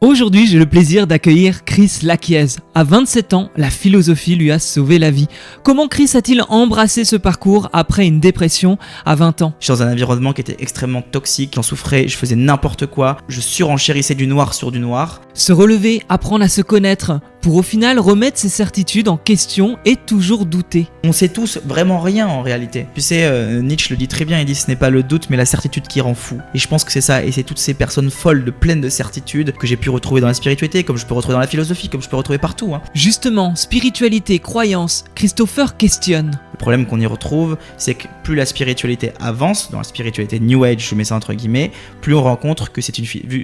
Aujourd'hui, j'ai le plaisir d'accueillir Chris Laquiez. À 27 ans, la philosophie lui a sauvé la vie. Comment Chris a-t-il embrassé ce parcours après une dépression à 20 ans ? Je suis dans un environnement qui était extrêmement toxique, j'en souffrais, je faisais n'importe quoi, je surenchérissais du noir sur du noir. Se relever, apprendre à se connaître, pour au final remettre ses certitudes en question et toujours douter. On sait tous vraiment rien en réalité. Tu sais, Nietzsche le dit très bien, il dit ce n'est pas le doute mais la certitude qui rend fou. Et je pense que c'est ça, et c'est toutes ces personnes folles, pleines de certitudes que j'ai pu retrouver dans la spiritualité, comme je peux retrouver dans la philosophie, comme je peux retrouver partout. Justement, spiritualité, croyance, Christopher questionne. Le problème qu'on y retrouve, c'est que plus la spiritualité avance, dans la spiritualité New Age, je mets ça entre guillemets, plus on rencontre que c'est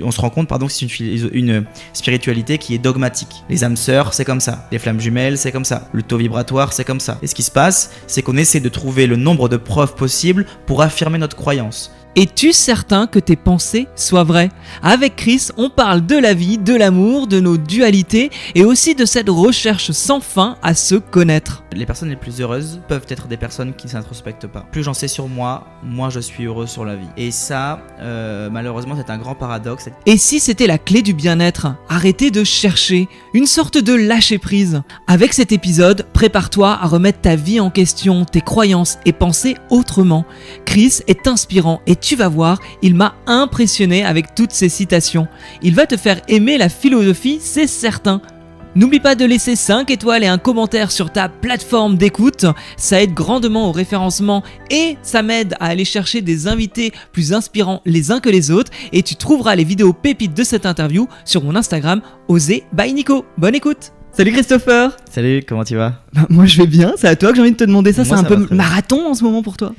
on se rend compte que c'est une spiritualité qui est dogmatique. Les âmes sœurs, c'est comme ça. Les flammes jumelles, c'est comme ça. Le taux vibratoire, c'est comme ça. Et ce qui se passe, c'est qu'on essaie de trouver le nombre de preuves possibles pour affirmer notre croyance. Es-tu certain que tes pensées soient vraies ? Avec Chris, on parle de la vie, de l'amour, de nos dualités et aussi de cette recherche sans fin à se connaître. Les personnes les plus heureuses peuvent être des personnes qui ne s'introspectent pas. Plus j'en sais sur moi, moins je suis heureux sur la vie. Et ça, malheureusement, c'est un grand paradoxe. Et si c'était la clé du bien-être ? Arrêter de chercher, une sorte de lâcher-prise. Avec cet épisode, prépare-toi à remettre ta vie en question, tes croyances et penser autrement. Chris est inspirant et tu vas voir, il m'a impressionné avec toutes ces citations. Il va te faire aimer la philosophie, c'est certain. N'oublie pas de laisser 5 étoiles et un commentaire sur ta plateforme d'écoute, ça aide grandement au référencement et ça m'aide à aller chercher des invités plus inspirants les uns que les autres et tu trouveras les vidéos pépites de cette interview sur mon Instagram, Osez by Nico. Bonne écoute. Salut Christopher. Salut, comment tu vas ? Moi je vais bien, c'est à toi que j'ai envie de te demander ça, Moi, c'est un ça peu va très marathon en ce moment pour toi ?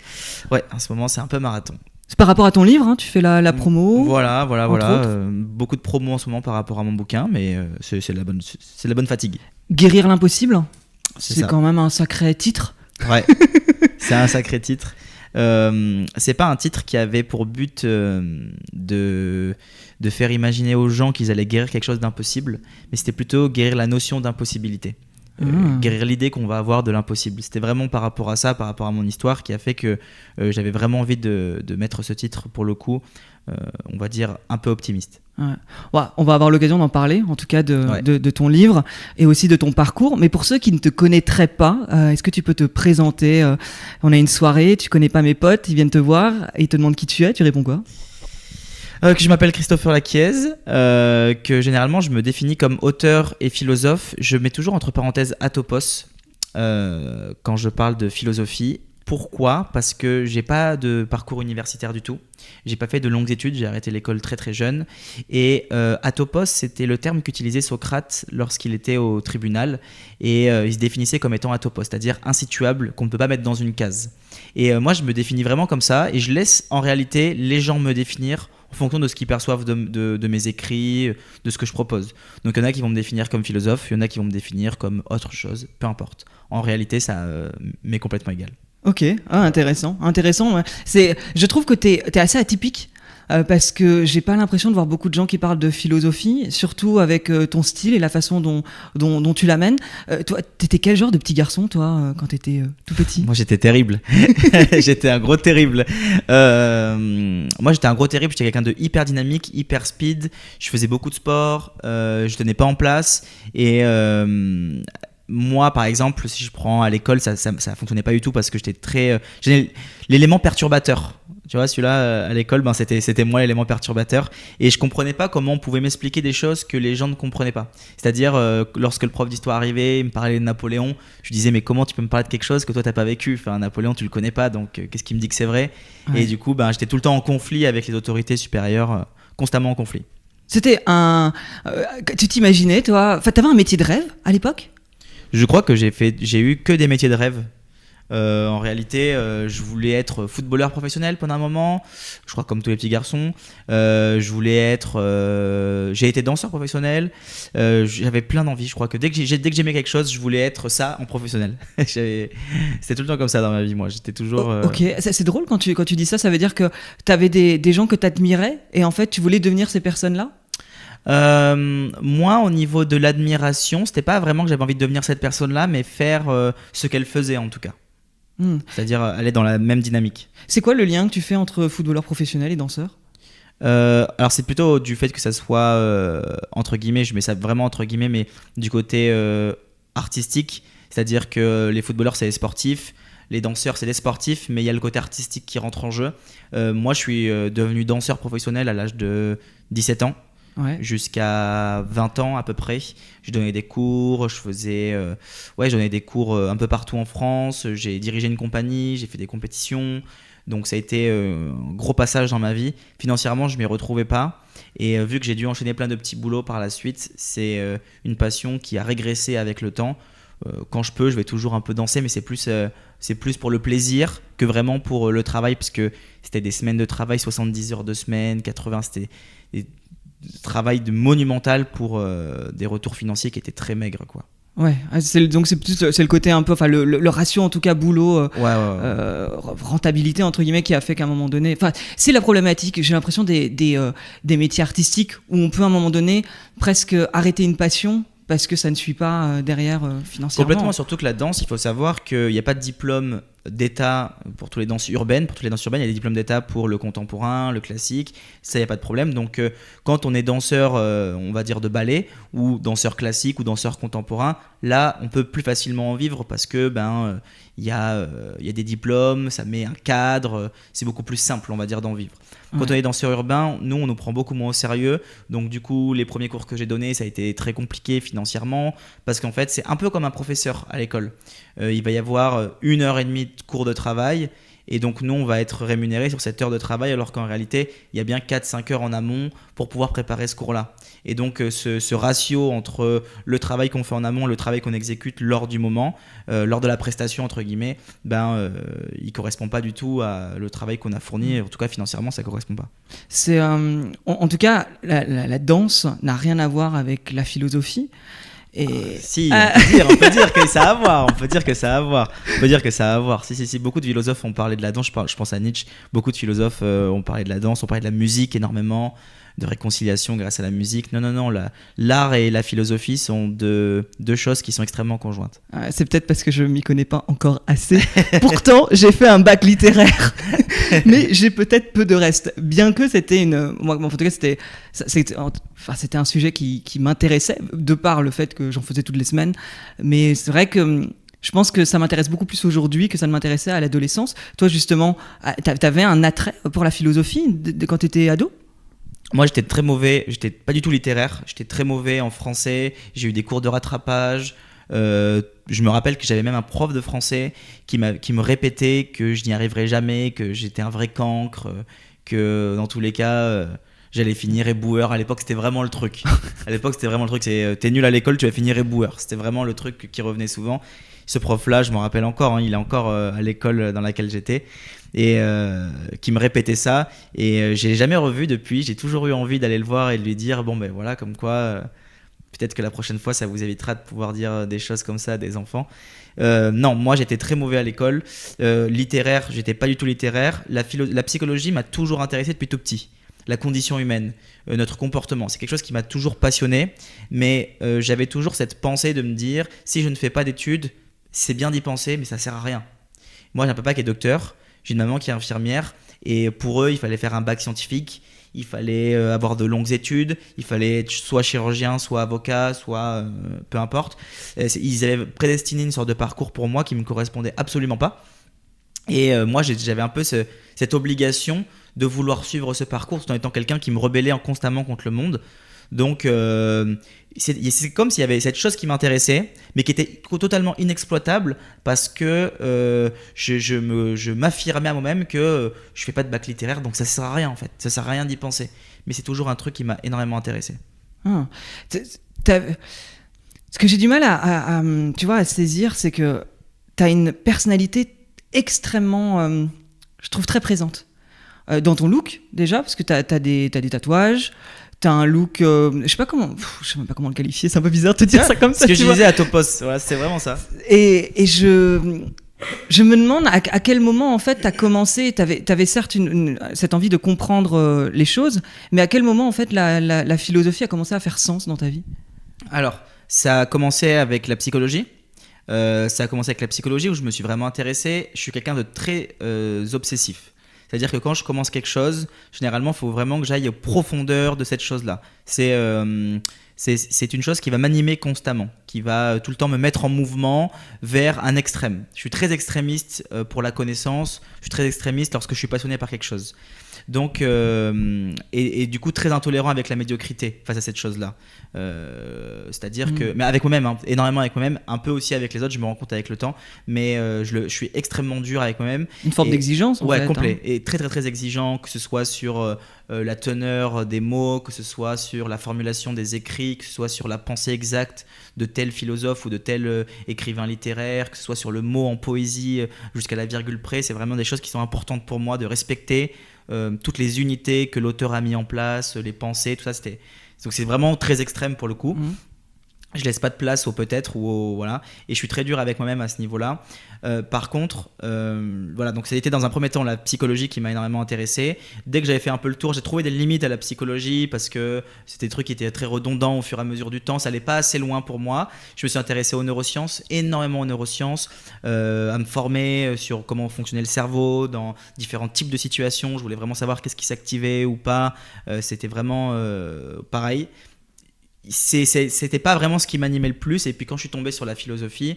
Ouais, en ce moment c'est un peu marathon. C'est par rapport à ton livre, tu fais la promo. Voilà. autres. Beaucoup de promos en ce moment par rapport à mon bouquin, mais c'est de la bonne fatigue. Guérir l'impossible, c'est ça. quand même un sacré titre. Ouais, c'est un sacré titre. C'est pas un titre qui avait pour but de faire imaginer aux gens qu'ils allaient guérir quelque chose d'impossible, mais c'était plutôt guérir la notion d'impossibilité. Guérir l'idée qu'on va avoir de l'impossible. C'était vraiment par rapport à ça, par rapport à mon histoire, qui a fait que j'avais vraiment envie de mettre ce titre, pour le coup, on va dire un peu optimiste. Ouais, on va avoir l'occasion d'en parler, en tout cas de ton livre et aussi de ton parcours. Mais pour ceux qui ne te connaîtraient pas, est-ce que tu peux te présenter ? On a une soirée, tu connais pas mes potes, ils viennent te voir et ils te demandent qui tu es, tu réponds quoi ? Que je m'appelle Christopher Laquiez, que généralement je me définis comme auteur et philosophe. Je mets toujours entre parenthèses atopos quand je parle de philosophie. Pourquoi ? Parce que j'ai pas de parcours universitaire du tout. J'ai pas fait de longues études, j'ai arrêté l'école très très jeune. Et atopos, c'était le terme qu'utilisait Socrate lorsqu'il était au tribunal. Et il se définissait comme étant atopos, c'est-à-dire insituable, qu'on ne peut pas mettre dans une case. Et moi, je me définis vraiment comme ça. Et je laisse en réalité les gens me définir en fonction de ce qu'ils perçoivent de mes écrits, de ce que je propose. Donc il y en a qui vont me définir comme philosophe, il y en a qui vont me définir comme autre chose, peu importe. En réalité, ça m'est complètement égal. Ok, intéressant. Ouais. Je trouve que t'es assez atypique parce que j'ai pas l'impression de voir beaucoup de gens qui parlent de philosophie, surtout avec ton style et la façon dont tu l'amènes. Toi, t'étais quel genre de petit garçon, toi, quand t'étais tout petit ? Moi, j'étais terrible. J'étais un gros terrible. J'étais quelqu'un de hyper dynamique, hyper speed. Je faisais beaucoup de sport. Je tenais pas en place et moi, par exemple, si je prends à l'école, ça fonctionnait pas du tout parce que j'étais l'élément perturbateur. Tu vois, celui-là, à l'école, c'était moi l'élément perturbateur. Et je comprenais pas comment on pouvait m'expliquer des choses que les gens ne comprenaient pas. C'est-à-dire, lorsque le prof d'histoire arrivait, il me parlait de Napoléon, je disais, mais comment tu peux me parler de quelque chose que toi, t'as pas vécu ? Enfin, Napoléon, tu le connais pas, donc qu'est-ce qui me dit que c'est vrai ? Ouais. Et du coup, j'étais tout le temps en conflit avec les autorités supérieures, constamment en conflit. C'était tu t'imaginais, toi... Enfin, t'avais un métier de rêve à l'époque ? Je crois que j'ai eu que des métiers de rêve. En réalité, je voulais être footballeur professionnel pendant un moment, je crois comme tous les petits garçons. J'ai été danseur professionnel. J'avais plein d'envies. Je crois que dès que j'aimais quelque chose, je voulais être ça en professionnel. C'était tout le temps comme ça dans ma vie. Moi, j'étais toujours. Ok, c'est drôle quand tu dis ça. Ça veut dire que tu avais des gens que tu admirais et en fait, tu voulais devenir ces personnes-là. Moi, au niveau de l'admiration, c'était pas vraiment que j'avais envie de devenir cette personne-là, mais faire ce qu'elle faisait en tout cas. C'est-à-dire aller dans la même dynamique. C'est quoi le lien que tu fais entre footballeur professionnel et danseur ? Alors c'est plutôt du fait que ça soit entre guillemets, je mets ça vraiment entre guillemets, mais du côté artistique, c'est-à-dire que les footballeurs c'est les sportifs, les danseurs c'est des sportifs, mais il y a le côté artistique qui rentre en jeu. Moi je suis devenu danseur professionnel à l'âge de 17 ans. Ouais. Jusqu'à 20 ans à peu près. Je donnais des cours, je donnais des cours un peu partout en France, j'ai dirigé une compagnie, j'ai fait des compétitions, donc ça a été un gros passage dans ma vie. Financièrement, je ne m'y retrouvais pas, et vu que j'ai dû enchaîner plein de petits boulots par la suite, c'est une passion qui a régressé avec le temps. Quand je peux, je vais toujours un peu danser, mais c'est plus pour le plaisir que vraiment pour le travail, parce que c'était des semaines de travail, 70 heures de semaine, 80, c'était travail monumental pour des retours financiers qui étaient très maigres, quoi. Ouais, donc c'est le côté un peu, enfin le ratio en tout cas boulot, rentabilité entre guillemets qui a fait qu'à un moment donné, enfin c'est la problématique, j'ai l'impression des métiers artistiques où on peut à un moment donné presque arrêter une passion parce que ça ne suit pas derrière financièrement. Complètement, surtout que la danse, il faut savoir qu'il n'y a pas de diplôme d'État pour toutes les danses urbaines. Pour toutes les danses urbaines, il y a des diplômes d'État pour le contemporain, le classique. Ça, il n'y a pas de problème. Donc, quand on est danseur, on va dire de ballet, ou danseur classique, ou danseur contemporain, là, on peut plus facilement en vivre parce que il y a des diplômes, ça met un cadre, c'est beaucoup plus simple, on va dire, d'en vivre. Quand on est danseur urbain, nous, on nous prend beaucoup moins au sérieux. Donc, du coup, les premiers cours que j'ai donnés, ça a été très compliqué financièrement parce qu'en fait, c'est un peu comme un professeur à l'école. Il va y avoir 1h30 de cours de travail et donc nous on va être rémunéré sur cette heure de travail alors qu'en réalité il y a bien 4-5 heures en amont pour pouvoir préparer ce cours là, et donc ce ratio entre le travail qu'on fait en amont et le travail qu'on exécute lors du moment, lors de la prestation entre guillemets, il correspond pas du tout à le travail qu'on a fourni, en tout cas financièrement ça correspond pas. C'est en tout cas la danse n'a rien à voir avec la philosophie. Si, on peut dire que ça a à voir. On peut dire que ça a à voir. Si. Beaucoup de philosophes ont parlé de la danse. Je pense à Nietzsche. Beaucoup de philosophes ont parlé de la danse, ont parlé de la musique énormément, de réconciliation grâce à la musique. Non. L'art et la philosophie sont deux choses qui sont extrêmement conjointes. C'est peut-être parce que je m'y connais pas encore assez. Pourtant, j'ai fait un bac littéraire, mais j'ai peut-être peu de reste. Bien que c'était en tout cas, c'était un sujet qui m'intéressait de par le fait que j'en faisais toutes les semaines. Mais c'est vrai que je pense que ça m'intéresse beaucoup plus aujourd'hui que ça ne m'intéressait à l'adolescence. Toi, justement, t'avais un attrait pour la philosophie quand t'étais ado ? Moi, j'étais très mauvais, j'étais pas du tout littéraire, j'étais très mauvais en français, j'ai eu des cours de rattrapage. Je me rappelle que j'avais même un prof de français qui me répétait que je n'y arriverais jamais, que j'étais un vrai cancre, que dans tous les cas, j'allais finir éboueur. À l'époque, c'était vraiment le truc. C'est t'es nul à l'école, tu vas finir éboueur. C'était vraiment le truc qui revenait souvent. Ce prof-là, je m'en rappelle encore, il est encore à l'école dans laquelle j'étais, et qui me répétait ça, et je l'ai jamais revu depuis. J'ai toujours eu envie d'aller le voir et de lui dire voilà, comme quoi peut-être que la prochaine fois ça vous évitera de pouvoir dire des choses comme ça à des enfants. Non, moi j'étais très mauvais à l'école. Littéraire, j'étais pas du tout littéraire. La psychologie m'a toujours intéressé depuis tout petit. La condition humaine, notre comportement, c'est quelque chose qui m'a toujours passionné, mais j'avais toujours cette pensée de me dire, si je ne fais pas d'études, c'est bien d'y penser, mais ça sert à rien. Moi, j'ai un papa qui est docteur, j'ai une maman qui est infirmière, et pour eux, il fallait faire un bac scientifique, il fallait avoir de longues études, il fallait être soit chirurgien, soit avocat, soit peu importe. Ils avaient prédestiné une sorte de parcours pour moi qui ne me correspondait absolument pas. Et moi, j'avais un peu cette obligation de vouloir suivre ce parcours tout en étant quelqu'un qui me rebellait constamment contre le monde. Donc c'est comme s'il y avait cette chose qui m'intéressait mais qui était totalement inexploitable parce que je m'affirmais à moi-même que je fais pas de bac littéraire, donc ça sert à rien en fait, ça sert à rien d'y penser, mais c'est toujours un truc qui m'a énormément intéressé. Ce que j'ai du mal à saisir, c'est que t'as une personnalité extrêmement je trouve très présente dans ton look déjà, parce que t'as des tatouages. T'as un look, je sais même pas comment le qualifier, c'est un peu bizarre de te dire ça comme ça. Ce que je disais à Topos, voilà, c'est vraiment ça. Et je me demande à quel moment en fait t'as commencé, t'avais certes cette envie de comprendre les choses, mais à quel moment en fait la philosophie a commencé à faire sens dans ta vie ? Alors, ça a commencé avec la psychologie. Où je me suis vraiment intéressé. Je suis quelqu'un de très obsessif. C'est-à-dire que quand je commence quelque chose, généralement, il faut vraiment que j'aille aux profondeurs de cette chose-là. C'est une chose qui va m'animer constamment, qui va tout le temps me mettre en mouvement vers un extrême. Je suis très extrémiste pour la connaissance, je suis très extrémiste lorsque je suis passionné par quelque chose. Donc, et du coup très intolérant avec la médiocrité face à cette chose-là. C'est-à-dire que, mais avec moi-même, hein, énormément avec moi-même, un peu aussi avec les autres, je me rends compte avec le temps, mais je suis extrêmement dur avec moi-même. Une forme d'exigence, en fait. Ouais, complet. Et très très très exigeant, que ce soit sur la teneur des mots, que ce soit sur la formulation des écrits, que ce soit sur la pensée exacte de tel philosophe ou de tel écrivain littéraire, que ce soit sur le mot en poésie jusqu'à la virgule près. C'est vraiment des choses qui sont importantes pour moi de respecter. Toutes les unités que l'auteur a mis en place, les pensées, tout ça, donc c'est vraiment très extrême pour le coup. Je laisse pas de place au peut-être ou au voilà, et je suis très dur avec moi-même à ce niveau-là. Par contre, voilà, donc ça a été dans un premier temps la psychologie qui m'a énormément intéressé. Dès que j'avais fait un peu le tour, j'ai trouvé des limites à la psychologie parce que c'était des trucs qui étaient très redondants au fur et à mesure du temps. Ça allait pas assez loin pour moi. Je me suis intéressé aux neurosciences, énormément aux neurosciences, à me former sur comment fonctionnait le cerveau dans différents types de situations. Je voulais vraiment savoir qu'est-ce qui s'activait ou pas. C'était vraiment pareil. C'était pas vraiment ce qui m'animait le plus, et puis quand je suis tombé sur la philosophie,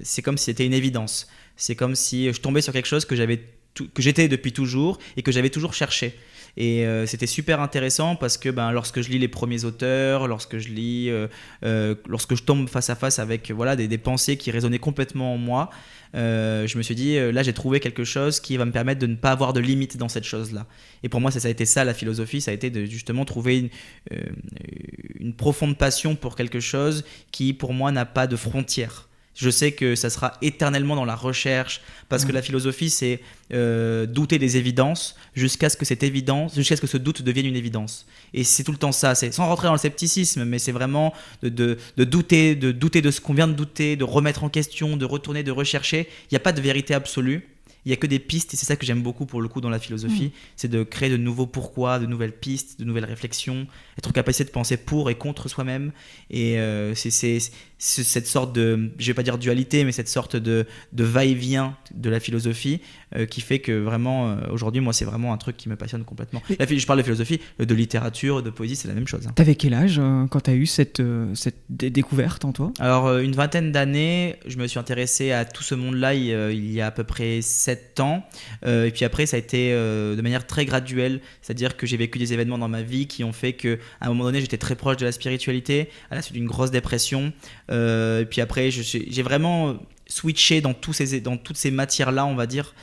c'est comme si c'était une évidence. C'est comme si je tombais sur quelque chose que j'étais depuis toujours et que j'avais toujours cherché. Et c'était super intéressant parce que lorsque je lis les premiers auteurs, lorsque je tombe face à face avec voilà, des pensées qui résonnaient complètement en moi, je me suis dit là j'ai trouvé quelque chose qui va me permettre de ne pas avoir de limites dans cette chose-là. Et pour moi ça a été ça la philosophie, ça a été de justement trouver une profonde passion pour quelque chose qui pour moi n'a pas de frontières. Je sais que ça sera éternellement dans la recherche parce que la philosophie c'est douter des évidences jusqu'à ce que ce doute devienne une évidence. Et c'est tout le temps ça, c'est sans rentrer dans le scepticisme, mais c'est vraiment de douter de ce qu'on vient de douter, de remettre en question, de retourner, de rechercher. Il n'y a pas de vérité absolue. Il n'y a que des pistes, et c'est ça que j'aime beaucoup pour le coup dans la philosophie, c'est de créer de nouveaux pourquoi, de nouvelles pistes, de nouvelles réflexions, être capable de penser pour et contre soi-même. Et c'est cette sorte de, je vais pas dire dualité, mais cette sorte de va-et-vient de la philosophie qui fait que vraiment, aujourd'hui, moi, c'est vraiment un truc qui me passionne complètement. Je parle de philosophie, de littérature, de poésie, c'est la même chose. Hein. T'avais quel âge quand t'as eu cette découverte en toi ? Alors, une vingtaine d'années, je me suis intéressé à tout ce monde-là il y a à peu près 7 ans. Et puis après, ça a été de manière très graduelle. C'est-à-dire que j'ai vécu des événements dans ma vie qui ont fait qu'à un moment donné, j'étais très proche de la spiritualité, à la suite d'une grosse dépression. Et puis après, j'ai vraiment switché dans toutes ces matières-là, on va dire.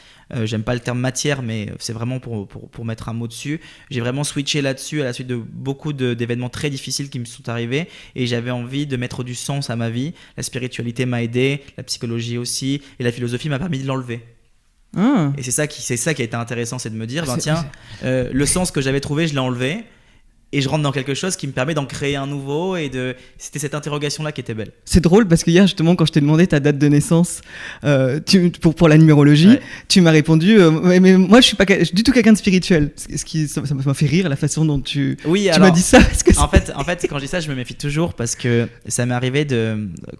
J'aime pas le terme matière, mais c'est vraiment pour mettre un mot dessus. J'ai vraiment switché là-dessus à la suite de beaucoup d'événements très difficiles qui me sont arrivés, et j'avais envie de mettre du sens à ma vie. La spiritualité m'a aidé, la psychologie aussi, et la philosophie m'a permis de l'enlever. Et c'est ça qui a été intéressant, c'est de me dire le sens que j'avais trouvé, je l'ai enlevé. Et je rentre dans quelque chose qui me permet d'en créer un nouveau, c'était cette interrogation-là qui était belle. C'est drôle parce que hier, justement, quand je t'ai demandé ta date de naissance pour la numérologie, tu m'as répondu mais moi, je suis pas du tout quelqu'un de spirituel. Ça m'a fait rire la façon dont tu m'as dit ça. En fait, quand je dis ça, je me méfie toujours parce que ça m'est arrivé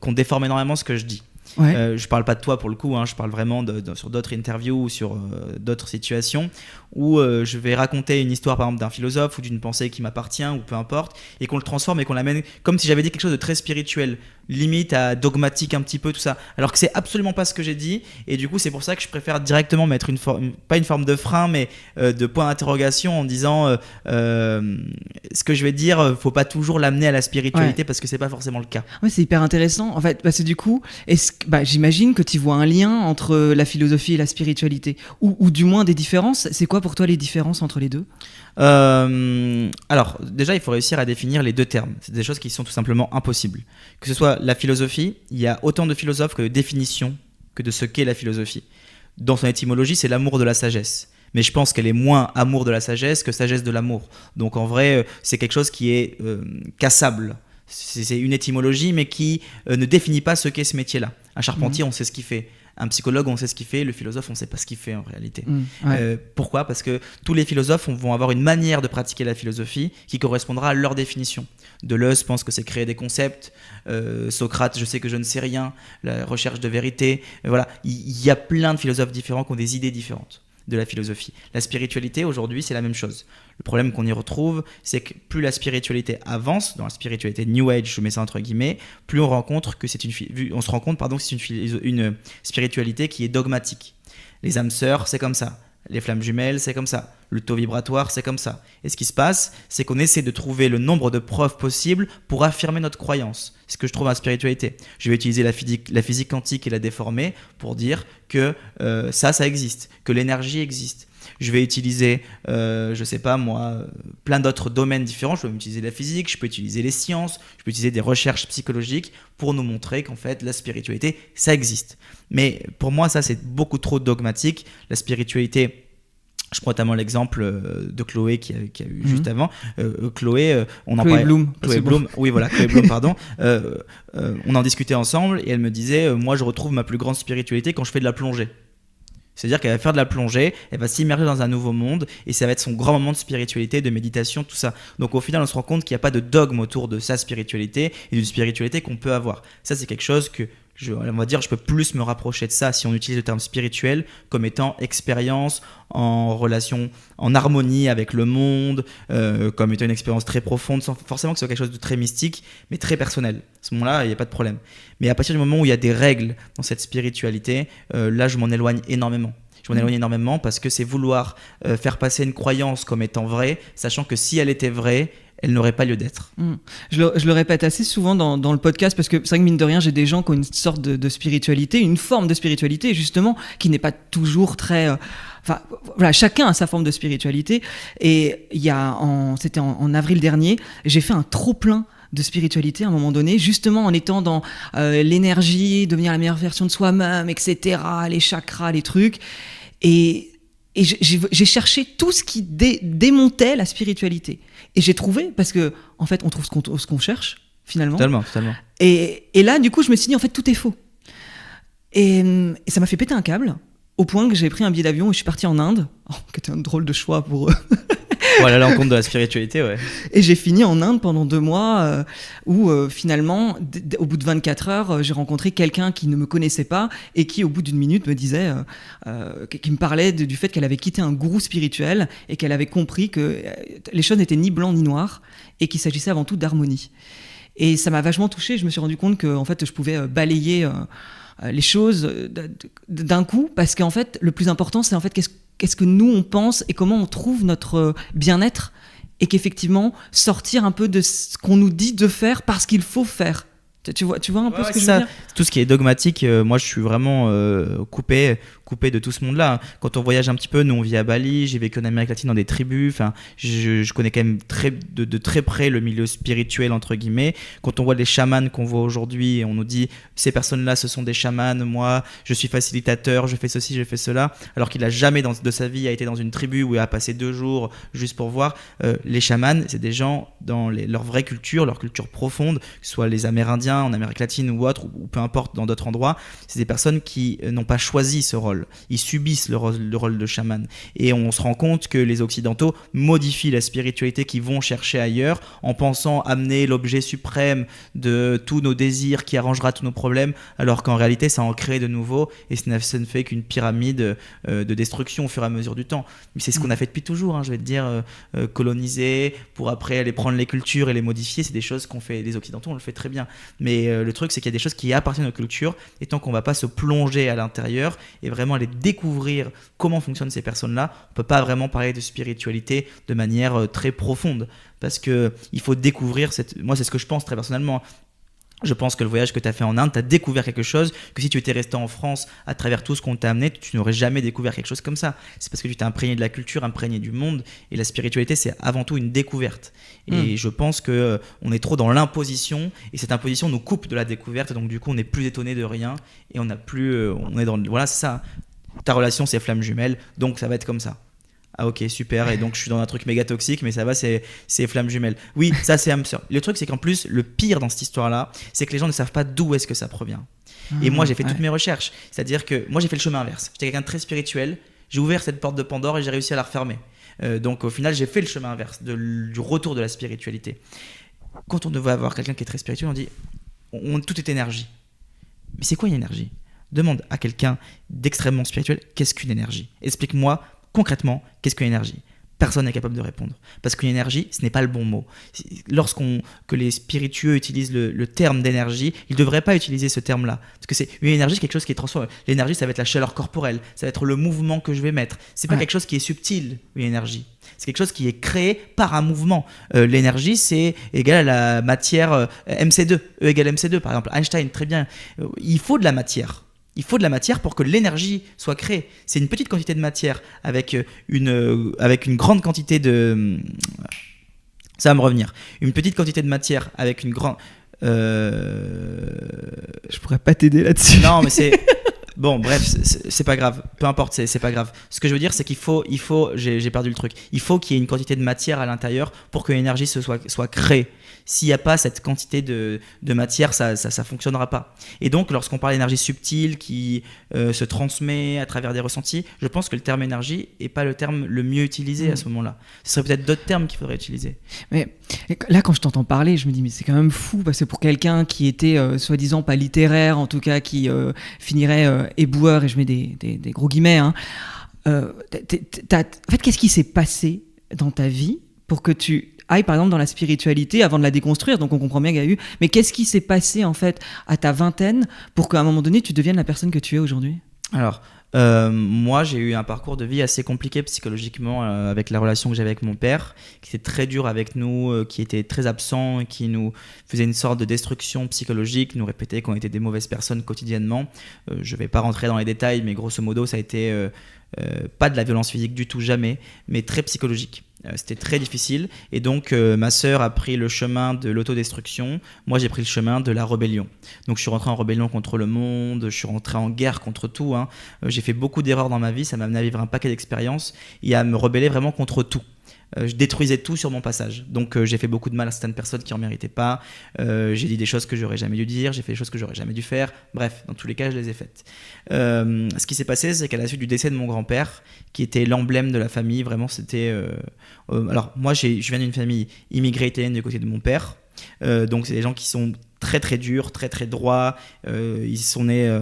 qu'on déforme énormément ce que je dis. Ouais. Je parle pas de toi pour le coup, hein, je parle vraiment sur d'autres interviews ou sur d'autres situations où je vais raconter une histoire par exemple d'un philosophe ou d'une pensée qui m'appartient ou peu importe, et qu'on le transforme et qu'on l'amène comme si j'avais dit quelque chose de très spirituel, limite à dogmatique un petit peu, tout ça, alors que c'est absolument pas ce que j'ai dit. Et du coup c'est pour ça que je préfère directement mettre pas une forme de frein, mais de point d'interrogation en disant ce que je vais dire, faut pas toujours l'amener à la spiritualité, parce que c'est pas forcément le cas. Ouais, c'est hyper intéressant en fait, parce que du coup j'imagine que tu vois un lien entre la philosophie et la spiritualité, ou du moins des différences. C'est quoi pour toi les différences entre les deux ? Alors déjà il faut réussir à définir les deux termes. C'est des choses qui sont tout simplement impossibles. Que ce soit la philosophie, il y a autant de philosophes que de définitions que de ce qu'est la philosophie. Dans son étymologie, c'est l'amour de la sagesse. Mais je pense qu'elle est moins amour de la sagesse que sagesse de l'amour. Donc en vrai, c'est quelque chose qui est cassable. C'est une étymologie, mais qui ne définit pas ce qu'est ce métier-là. Un charpentier, on sait ce qu'il fait. Un psychologue, on sait ce qu'il fait. Le philosophe, on ne sait pas ce qu'il fait en réalité. Pourquoi ? Parce que tous les philosophes vont avoir une manière de pratiquer la philosophie qui correspondra à leur définition. Deleuze pense que c'est créer des concepts. Socrate, je sais que je ne sais rien. La recherche de vérité. Voilà. Il y a plein de philosophes différents qui ont des idées différentes. de la philosophie. La spiritualité, aujourd'hui, c'est la même chose. Le problème qu'on y retrouve, c'est que plus la spiritualité avance, dans la spiritualité New Age, je mets ça entre guillemets, plus on rencontre que on se rend compte que c'est une spiritualité qui est dogmatique. Les âmes sœurs, c'est comme ça. Les flammes jumelles, c'est comme ça. Le taux vibratoire, c'est comme ça. Et ce qui se passe, c'est qu'on essaie de trouver le nombre de preuves possibles pour affirmer notre croyance. C'est ce que je trouve dans la spiritualité. Je vais utiliser la physique quantique et la déformer pour dire que ça existe, que l'énergie existe. Je vais utiliser, je sais pas moi, plein d'autres domaines différents. Je peux utiliser la physique, je peux utiliser les sciences, je peux utiliser des recherches psychologiques pour nous montrer qu'en fait, la spiritualité, ça existe. Mais pour moi, ça, c'est beaucoup trop dogmatique. La spiritualité, je prends notamment l'exemple de Chloé qui a eu juste avant. Chloé, on en parlait. Chloé Bloom. Oui, voilà, Chloé Bloom, pardon. On en discutait ensemble et elle me disait, moi, je retrouve ma plus grande spiritualité quand je fais de la plongée. C'est-à-dire qu'elle va faire de la plongée, elle va s'immerger dans un nouveau monde et ça va être son grand moment de spiritualité, de méditation, tout ça. Donc au final, on se rend compte qu'il n'y a pas de dogme autour de sa spiritualité et d'une spiritualité qu'on peut avoir. Ça, c'est quelque chose que on va dire, je peux plus me rapprocher de ça si on utilise le terme spirituel comme étant expérience en relation, en harmonie avec le monde, comme étant une expérience très profonde, sans forcément que ce soit quelque chose de très mystique, mais très personnel. À ce moment-là, il n'y a pas de problème. Mais à partir du moment où il y a des règles dans cette spiritualité, là, je m'en éloigne énormément. Je m'en éloigne énormément parce que c'est vouloir faire passer une croyance comme étant vraie, sachant que si elle était vraie, elle n'aurait pas lieu d'être. Je le répète assez souvent dans le podcast parce que c'est vrai que mine de rien, j'ai des gens qui ont une sorte de spiritualité, une forme de spiritualité justement qui n'est pas toujours très... Enfin, voilà, chacun a sa forme de spiritualité. Et c'était en avril dernier, j'ai fait un trop-plein de spiritualité à un moment donné, justement en étant dans l'énergie, devenir la meilleure version de soi-même, etc., les chakras, les trucs. Et j'ai cherché tout ce qui démontait la spiritualité. Et j'ai trouvé, parce que en fait, on trouve ce qu'on cherche, finalement. Totalement. Et là, du coup, je me suis dit, en fait, tout est faux. Et ça m'a fait péter un câble, au point que j'ai pris un billet d'avion et je suis parti en Inde, qui était un drôle de choix pour eux. Voilà l'encontre de la spiritualité, ouais. Et j'ai fini en Inde pendant 2 mois où finalement, au bout de 24 heures, j'ai rencontré quelqu'un qui ne me connaissait pas et qui, au bout d'une minute, me disait, qui me parlait du fait qu'elle avait quitté un gourou spirituel et qu'elle avait compris que les choses n'étaient ni blanc ni noir et qu'il s'agissait avant tout d'harmonie. Et ça m'a vachement touchée. Je me suis rendu compte que en fait, je pouvais balayer les choses d'un coup parce qu'en fait, le plus important, c'est en fait qu'est-ce que nous on pense et comment on trouve notre bien-être et qu'effectivement sortir un peu de ce qu'on nous dit de faire parce qu'il faut faire. Tu vois un peu ce que je veux dire ? Tout ce qui est dogmatique, moi je suis vraiment coupé de tout ce monde-là. Quand on voyage un petit peu, nous on vit à Bali, j'ai vécu en Amérique latine dans des tribus, enfin, je connais quand même de très près le milieu spirituel entre guillemets. Quand on voit les chamans qu'on voit aujourd'hui, on nous dit ces personnes-là ce sont des chamans, moi je suis facilitateur, je fais ceci, je fais cela, alors qu'il n'a jamais de sa vie a été dans une tribu où il a passé 2 jours juste pour voir. Les chamans, c'est des gens dans leur vraie culture, leur culture profonde, que ce soit les Amérindiens en Amérique latine ou autre, ou peu importe dans d'autres endroits, c'est des personnes qui n'ont pas choisi ce rôle. Ils subissent le rôle de chaman. Et on se rend compte que les Occidentaux modifient la spiritualité qu'ils vont chercher ailleurs en pensant amener l'objet suprême de tous nos désirs qui arrangera tous nos problèmes, alors qu'en réalité, ça en crée de nouveaux et ça ne fait qu'une pyramide de destruction au fur et à mesure du temps. Mais c'est ce qu'on a fait depuis toujours, je vais te dire, coloniser pour après aller prendre les cultures et les modifier, c'est des choses qu'on fait, les Occidentaux, on le fait très bien. Mais le truc, c'est qu'il y a des choses qui appartiennent aux cultures et tant qu'on ne va pas se plonger à l'intérieur et vraiment aller découvrir comment fonctionnent ces personnes-là, on ne peut pas vraiment parler de spiritualité de manière très profonde parce qu'il faut découvrir, moi c'est ce que je pense très personnellement. Je pense que le voyage que tu as fait en Inde, tu as découvert quelque chose que si tu étais resté en France à travers tout ce qu'on t'a amené, tu n'aurais jamais découvert quelque chose comme ça. C'est parce que tu t'es imprégné de la culture, imprégné du monde et la spiritualité, c'est avant tout une découverte. Et je pense qu'on est trop dans l'imposition et cette imposition nous coupe de la découverte. Donc du coup, on n'est plus étonné de rien et on est dans... Voilà, c'est ça. Ta relation, c'est flamme jumelle, donc ça va être comme ça. Ah ok, super, et donc je suis dans un truc méga toxique, mais ça va, c'est flamme jumelle. Oui, ça c'est âme sœur. Le truc, c'est qu'en plus, le pire dans cette histoire-là, c'est que les gens ne savent pas d'où est-ce que ça provient. Et moi, j'ai fait toutes mes recherches. C'est-à-dire que moi, j'ai fait le chemin inverse. J'étais quelqu'un de très spirituel, j'ai ouvert cette porte de Pandore et j'ai réussi à la refermer. Donc au final, j'ai fait le chemin inverse du retour de la spiritualité. Quand on devait avoir quelqu'un qui est très spirituel, on dit tout est énergie. Mais c'est quoi une énergie ? Demande à quelqu'un d'extrêmement spirituel, qu'est-ce qu'une énergie ? Explique-moi concrètement, qu'est-ce qu'une énergie ? Personne n'est capable de répondre. Parce qu'une énergie, ce n'est pas le bon mot. Que les spiritueux utilisent le terme d'énergie, ils ne devraient pas utiliser ce terme-là. Parce que c'est une énergie, c'est quelque chose qui est transformé. L'énergie, ça va être la chaleur corporelle, ça va être le mouvement que je vais mettre. C'est pas quelque chose qui est subtil, une énergie. C'est quelque chose qui est créé par un mouvement. L'énergie, c'est égal à la matière MC2. E égale MC2, par exemple. Einstein, très bien. Il faut de la matière. Il faut de la matière pour que l'énergie soit créée. C'est une petite quantité de matière avec une grande quantité de... Ça va me revenir. Une petite quantité de matière avec une grande... Je pourrais pas t'aider là-dessus. Non, mais c'est... Bon, bref, c'est pas grave. Peu importe, c'est pas grave. Ce que je veux dire, c'est qu'il faut j'ai perdu le truc. Il faut qu'il y ait une quantité de matière à l'intérieur pour que l'énergie soit créée. S'il n'y a pas cette quantité de matière, ça fonctionnera pas. Et donc, lorsqu'on parle d'énergie subtile qui se transmet à travers des ressentis, je pense que le terme énergie n'est pas le terme le mieux utilisé à ce moment-là. Ce serait peut-être d'autres termes qu'il faudrait utiliser. Mais là, quand je t'entends parler, je me dis, mais c'est quand même fou, parce que pour quelqu'un qui était soi-disant pas littéraire, en tout cas qui finirait éboueur, et je mets des gros guillemets, hein, en fait, qu'est-ce qui s'est passé dans ta vie pour que tu ailles par exemple dans la spiritualité avant de la déconstruire? Donc on comprend bien qu'il y a eu, mais qu'est-ce qui s'est passé en fait à ta vingtaine pour qu'à un moment donné tu deviennes la personne que tu es aujourd'hui? Alors, moi j'ai eu un parcours de vie assez compliqué psychologiquement avec la relation que j'avais avec mon père, qui était très dur avec nous, qui était très absent, qui nous faisait une sorte de destruction psychologique, nous répétait qu'on était des mauvaises personnes quotidiennement. Je ne vais pas rentrer dans les détails, mais grosso modo ça a été pas de la violence physique du tout, jamais, mais très psychologique. C'était très difficile et donc ma sœur a pris le chemin de l'autodestruction, moi j'ai pris le chemin de la rébellion. Donc je suis rentré en rébellion contre le monde, je suis rentré en guerre contre tout, hein. J'ai fait beaucoup d'erreurs dans ma vie, ça m'a amené à vivre un paquet d'expériences et à me rebeller vraiment contre tout. Je détruisais tout sur mon passage. Donc j'ai fait beaucoup de mal à certaines personnes qui en méritaient pas. J'ai dit des choses que j'aurais jamais dû dire. J'ai fait des choses que j'aurais jamais dû faire. Bref, dans tous les cas, je les ai faites. Ce qui s'est passé, c'est qu'à la suite du décès de mon grand-père, qui était l'emblème de la famille, vraiment, c'était... alors moi, je viens d'une famille immigrée italienne du côté de mon père. Donc c'est des gens qui sont très très durs, très très droits. Ils sont nés,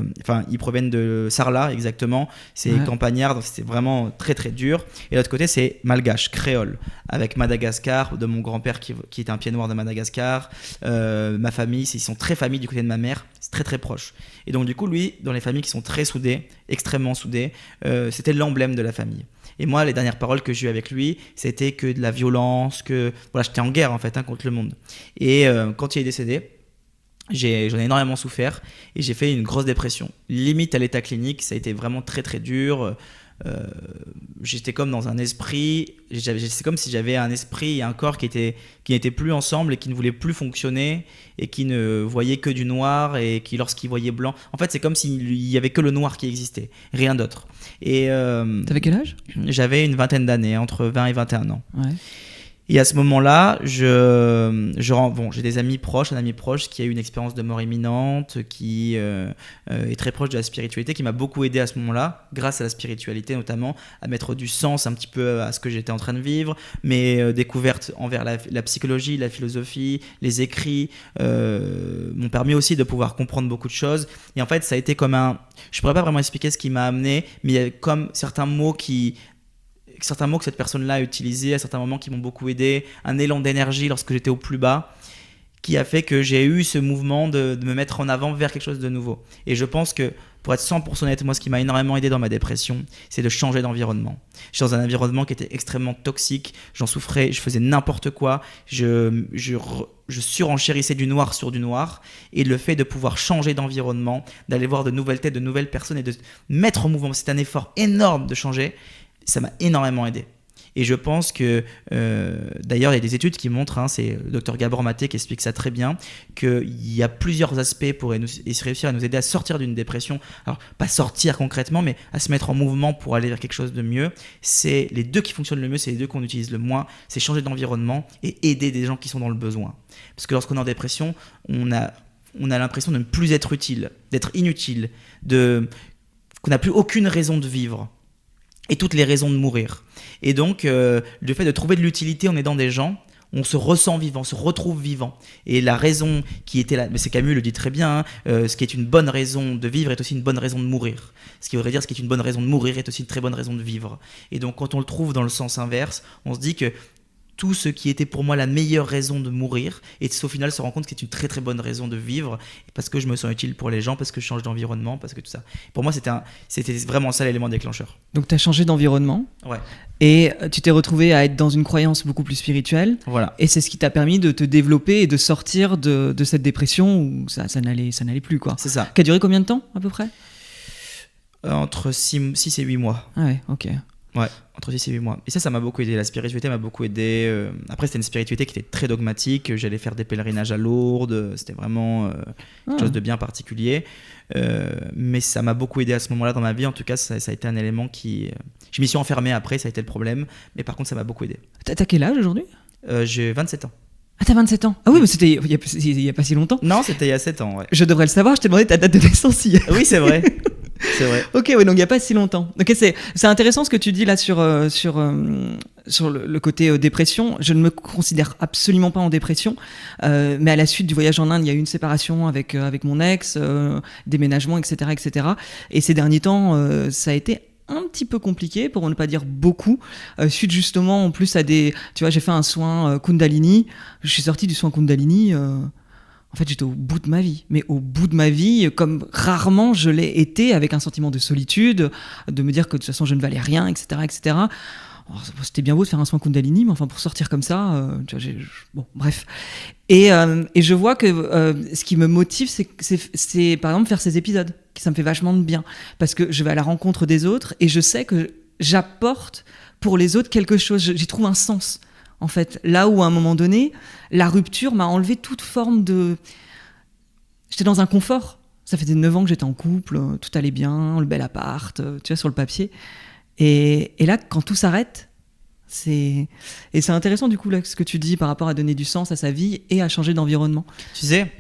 ils proviennent de Sarlat exactement. C'est campagnard, donc c'était vraiment très très dur. Et l'autre côté c'est malgache, créole, avec Madagascar, de mon grand-père qui était un pied noir de Madagascar. Ma famille, ils sont très familles du côté de ma mère, c'est très très proche. Et donc du coup lui, dans les familles qui sont très soudées, extrêmement soudées, c'était l'emblème de la famille. Et moi, les dernières paroles que j'ai eues avec lui, c'était que de la violence, que voilà, j'étais en guerre en fait contre le monde. Et quand il est décédé, j'en ai énormément souffert et j'ai fait une grosse dépression, limite à l'état clinique. Ça a été vraiment très très dur. J'étais comme dans un esprit, c'est comme si j'avais un esprit et un corps qui n'étaient plus ensemble et qui ne voulaient plus fonctionner et qui ne voyaient que du noir et qui lorsqu'ils voyaient blanc, en fait c'est comme s'il y avait que le noir qui existait, rien d'autre. Et t'avais quel âge? J'avais une vingtaine d'années, entre 20 et 21 ans. Ouais. Et à ce moment-là, j'ai des amis proches, un ami proche qui a eu une expérience de mort imminente, qui est très proche de la spiritualité, qui m'a beaucoup aidé à ce moment-là, grâce à la spiritualité notamment, à mettre du sens un petit peu à ce que j'étais en train de vivre, mes découvertes envers la psychologie, la philosophie, les écrits m'ont permis aussi de pouvoir comprendre beaucoup de choses. Et en fait, ça a été comme je pourrais pas vraiment expliquer ce qui m'a amené, mais il y a comme certains mots que cette personne-là a utilisés à certains moments qui m'ont beaucoup aidé, un élan d'énergie lorsque j'étais au plus bas, qui a fait que j'ai eu ce mouvement de me mettre en avant vers quelque chose de nouveau. Et je pense que, pour être 100% honnête, moi, ce qui m'a énormément aidé dans ma dépression, c'est de changer d'environnement. J'étais dans un environnement qui était extrêmement toxique, j'en souffrais, je faisais n'importe quoi, je surenchérissais du noir sur du noir, et le fait de pouvoir changer d'environnement, d'aller voir de nouvelles têtes, de nouvelles personnes, et de mettre en mouvement, c'est un effort énorme de changer, ça m'a énormément aidé. Et je pense que, d'ailleurs, il y a des études qui montrent, c'est le docteur Gabor Maté qui explique ça très bien, qu'il y a plusieurs aspects pour réussir à nous aider à sortir d'une dépression. Alors, pas sortir concrètement, mais à se mettre en mouvement pour aller vers quelque chose de mieux. C'est les deux qui fonctionnent le mieux, c'est les deux qu'on utilise le moins. C'est changer d'environnement et aider des gens qui sont dans le besoin. Parce que lorsqu'on est en dépression, on a l'impression de ne plus être utile, d'être inutile, qu'on n'a plus aucune raison de vivre. Et toutes les raisons de mourir. Et donc, le fait de trouver de l'utilité en aidant des gens, on se ressent vivant, on se retrouve vivant. Et la raison qui était là, mais c'est Camus le dit très bien, hein, ce qui est une bonne raison de vivre est aussi une bonne raison de mourir. Ce qui voudrait dire ce qui est une bonne raison de mourir est aussi une très bonne raison de vivre. Et donc quand on le trouve dans le sens inverse, on se dit que tout ce qui était pour moi la meilleure raison de mourir, et au final se rend compte que c'est une très très bonne raison de vivre, parce que je me sens utile pour les gens, parce que je change d'environnement, parce que tout ça. Pour moi, c'était vraiment ça l'élément déclencheur. Donc tu as changé d'environnement, ouais. Et tu t'es retrouvé à être dans une croyance beaucoup plus spirituelle, voilà. Et c'est ce qui t'a permis de te développer et de sortir de cette dépression où ça n'allait plus, quoi. C'est ça. Qui a duré combien de temps à peu près ? Entre 6 et 8 mois. Ah ouais, ok. Ouais, entre 6 et 8 mois. Et ça m'a beaucoup aidé. La spiritualité m'a beaucoup aidé. Après, c'était une spiritualité qui était très dogmatique. J'allais faire des pèlerinages à Lourdes. C'était vraiment quelque chose de bien particulier. Mais ça m'a beaucoup aidé à ce moment-là dans ma vie. En tout cas, ça a été un élément qui... Je m'y suis enfermé après, ça a été le problème. Mais par contre, ça m'a beaucoup aidé. T'as quel âge aujourd'hui ? J'ai 27 ans. Ah, t'as 27 ans ? Ah oui, mais c'était il y a pas si longtemps. Non, c'était il y a 7 ans, ouais. Je devrais le savoir, je t'ai demandé ta date de naissance hier. Oui, c'est vrai. C'est vrai. Ok, ouais, donc il n'y a pas si longtemps. Ok, c'est intéressant ce que tu dis là sur le côté dépression. Je ne me considère absolument pas en dépression, mais à la suite du voyage en Inde, il y a eu une séparation avec mon ex, déménagement, etc., etc. Et ces derniers temps, ça a été un petit peu compliqué, pour ne pas dire beaucoup, suite justement en plus à des... Tu vois, j'ai fait un soin Kundalini, je suis sortie du soin Kundalini... En fait, j'étais au bout de ma vie, mais au bout de ma vie, comme rarement je l'ai été, avec un sentiment de solitude, de me dire que de toute façon je ne valais rien, etc., etc. Alors, c'était bien beau de faire un soin Kundalini, mais enfin pour sortir comme ça, tu vois, bon, bref. Et je vois que ce qui me motive, c'est par exemple faire ces épisodes, ça me fait vachement de bien, parce que je vais à la rencontre des autres et je sais que j'apporte pour les autres quelque chose, j'y trouve un sens. En fait, là où à un moment donné, la rupture m'a enlevé toute forme de... J'étais dans un confort. Ça faisait 9 ans que j'étais en couple, tout allait bien, le bel appart, tu vois, sur le papier. Et là, quand tout s'arrête, c'est intéressant du coup là, ce que tu dis par rapport à donner du sens à sa vie et à changer d'environnement. Tu sais,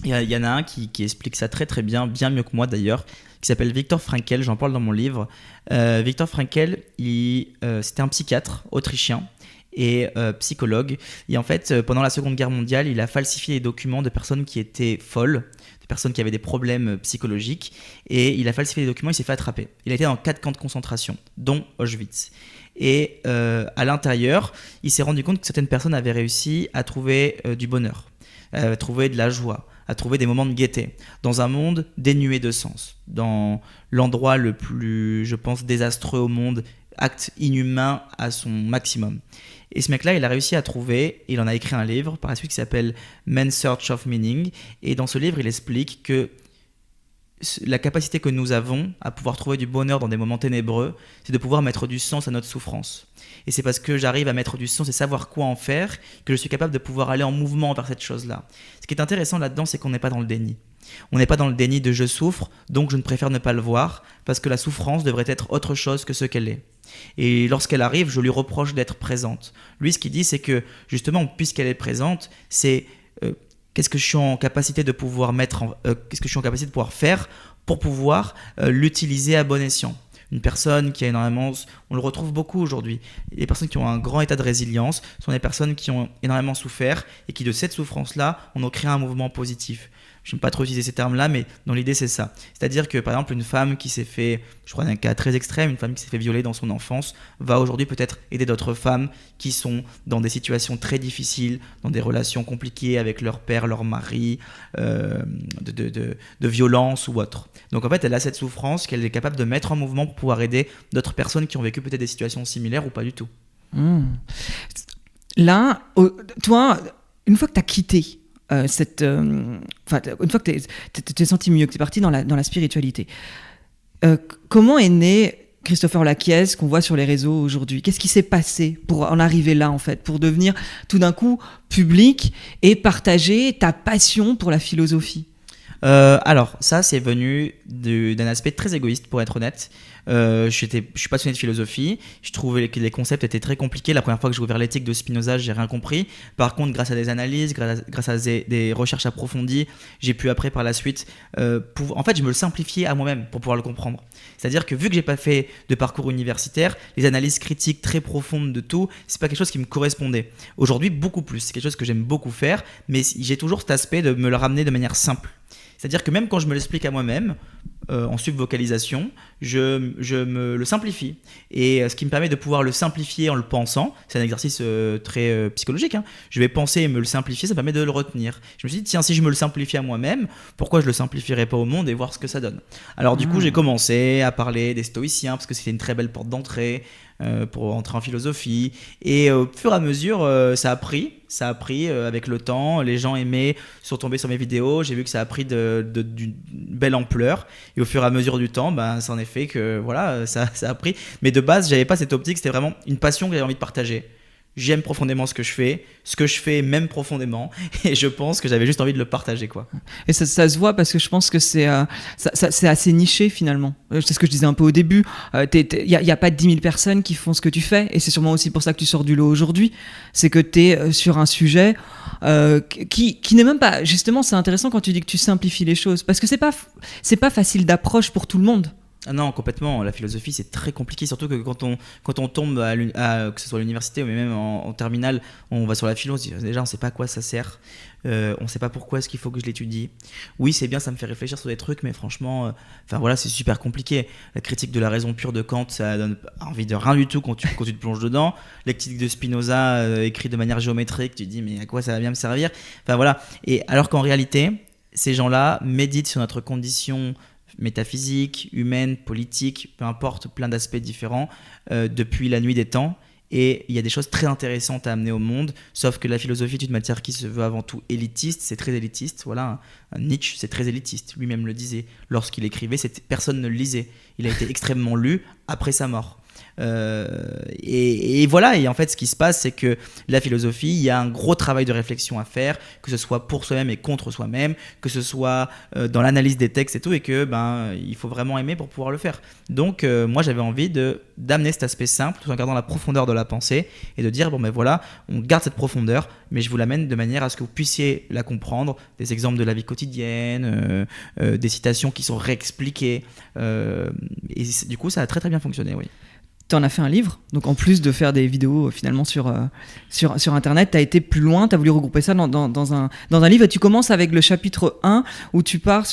il y en a un qui explique ça très très bien mieux que moi d'ailleurs, qui s'appelle Viktor Frankl, j'en parle dans mon livre. Viktor Frankl, c'était un psychiatre autrichien et psychologue. Et en fait, pendant la Seconde Guerre mondiale, il a falsifié les documents de personnes qui étaient folles, de personnes qui avaient des problèmes psychologiques, et il a falsifié les documents, il s'est fait attraper. Il a été dans 4 camps de concentration, dont Auschwitz. Et à l'intérieur, il s'est rendu compte que certaines personnes avaient réussi à trouver du bonheur, à trouver de la joie, à trouver des moments de gaieté, dans un monde dénué de sens, dans l'endroit le plus, je pense, désastreux au monde, acte inhumain à son maximum. Et ce mec-là, il a réussi à trouver, il en a écrit un livre par la suite qui s'appelle Man's Search of Meaning, et dans ce livre, il explique que la capacité que nous avons à pouvoir trouver du bonheur dans des moments ténébreux, c'est de pouvoir mettre du sens à notre souffrance. Et c'est parce que j'arrive à mettre du sens et savoir quoi en faire que je suis capable de pouvoir aller en mouvement vers cette chose-là. Ce qui est intéressant là-dedans, c'est qu'on n'est pas dans le déni. On n'est pas dans le déni de « je souffre, donc je ne préfère ne pas le voir » parce que la souffrance devrait être autre chose que ce qu'elle est. Et lorsqu'elle arrive, je lui reproche d'être présente. Lui, ce qu'il dit, c'est que justement, puisqu'elle est présente, c'est qu'est-ce que je suis en capacité de pouvoir qu'est-ce que je suis en capacité de pouvoir faire pour pouvoir l'utiliser à bon escient. Une personne qui a énormément, on le retrouve beaucoup aujourd'hui, les personnes qui ont un grand état de résilience sont des personnes qui ont énormément souffert et qui de cette souffrance-là, on a créé un mouvement positif. Je n'aime pas trop utiliser ces termes-là, mais dans l'idée, c'est ça. C'est-à-dire que, par exemple, une femme qui s'est fait, je crois d'un cas très extrême, une femme qui s'est fait violer dans son enfance, va aujourd'hui peut-être aider d'autres femmes qui sont dans des situations très difficiles, dans des relations compliquées avec leur père, leur mari, de violence ou autre. Donc en fait, elle a cette souffrance qu'elle est capable de mettre en mouvement pour pouvoir aider d'autres personnes qui ont vécu peut-être des situations similaires ou pas du tout. Là, toi, une fois que tu as quitté une fois que tu t'es senti mieux, que tu es parti dans la spiritualité, comment est né Christopher Laquiese qu'on voit sur les réseaux aujourd'hui? Qu'est-ce qui s'est passé pour en arriver là, en fait, pour devenir tout d'un coup public et partager ta passion pour la philosophie? Alors, ça, c'est venu d'un aspect très égoïste, pour être honnête. Je suis passionné de philosophie. Je trouvais que les concepts étaient très compliqués. La première fois que j'ai ouvert l'éthique de Spinoza, j'ai rien compris. Par contre, grâce à des analyses, grâce à des recherches approfondies, j'ai pu après, par la suite, en fait, je me le simplifiais à moi-même pour pouvoir le comprendre. C'est-à-dire que vu que j'ai pas fait de parcours universitaire, les analyses critiques très profondes de tout, c'est pas quelque chose qui me correspondait. Aujourd'hui, beaucoup plus. C'est quelque chose que j'aime beaucoup faire, mais j'ai toujours cet aspect de me le ramener de manière simple. C'est-à-dire que même quand je me l'explique à moi-même, en subvocalisation, je me le simplifie. Et ce qui me permet de pouvoir le simplifier en le pensant, c'est un exercice très psychologique, hein. Je vais penser et me le simplifier, ça me permet de le retenir. Je me suis dit, tiens, si je me le simplifie à moi-même, pourquoi je le simplifierais pas au monde et voir ce que ça donne. Alors du coup, j'ai commencé à parler des stoïciens, parce que c'était une très belle porte d'entrée pour entrer en philosophie. Et au fur et à mesure, ça a pris avec le temps. Les gens aimaient, sont tombés sur mes vidéos. J'ai vu que ça a pris d'une belle ampleur. Et au fur et à mesure du temps, ça en est fait que voilà, ça a pris. Mais de base, j'avais pas cette optique. C'était vraiment une passion que j'avais envie de partager. J'aime profondément ce que je fais même profondément, et je pense que j'avais juste envie de le partager, quoi. Et ça se voit parce que je pense que c'est assez niché finalement. C'est ce que je disais un peu au début. Il n'y a pas 10 000 personnes qui font ce que tu fais, et c'est sûrement aussi pour ça que tu sors du lot aujourd'hui. C'est que tu es sur un sujet qui n'est même pas... Justement, c'est intéressant quand tu dis que tu simplifies les choses, parce que c'est pas facile d'approche pour tout le monde. Ah non, complètement. La philosophie, c'est très compliqué, surtout que quand on tombe que ce soit à l'université ou même en terminale, on va sur la philo, on se dit déjà on sait pas à quoi ça sert, on sait pas pourquoi est-ce qu'il faut que je l'étudie. Oui, c'est bien, ça me fait réfléchir sur des trucs, mais franchement, voilà, c'est super compliqué. La critique de la raison pure de Kant, ça donne envie de rien du tout quand tu te plonges dedans. La critique de Spinoza, écrite de manière géométrique, tu te dis mais à quoi ça va bien me servir. Enfin voilà. Et alors qu'en réalité, ces gens-là méditent sur notre condition métaphysique, humaine, politique, peu importe, plein d'aspects différents depuis la nuit des temps. Et il y a des choses très intéressantes à amener au monde, sauf que la philosophie est une matière qui se veut avant tout élitiste, c'est très élitiste. Voilà, un Nietzsche, c'est très élitiste, lui-même le disait. Lorsqu'il écrivait, personne ne le lisait. Il a été extrêmement lu après sa mort. Et voilà, et en fait ce qui se passe, c'est que la philosophie, il y a un gros travail de réflexion à faire, que ce soit pour soi-même et contre soi-même, que ce soit dans l'analyse des textes et tout, et que il faut vraiment aimer pour pouvoir le faire. Donc moi j'avais envie d'amener cet aspect simple tout en gardant la profondeur de la pensée, et de dire voilà, on garde cette profondeur, mais je vous l'amène de manière à ce que vous puissiez la comprendre, des exemples de la vie quotidienne, des citations qui sont réexpliquées, et du coup ça a très très bien fonctionné, oui. Tu en as fait un livre, donc en plus de faire des vidéos finalement sur Internet, tu as été plus loin, tu as voulu regrouper ça dans un livre, et tu commences avec le chapitre 1 où tu pars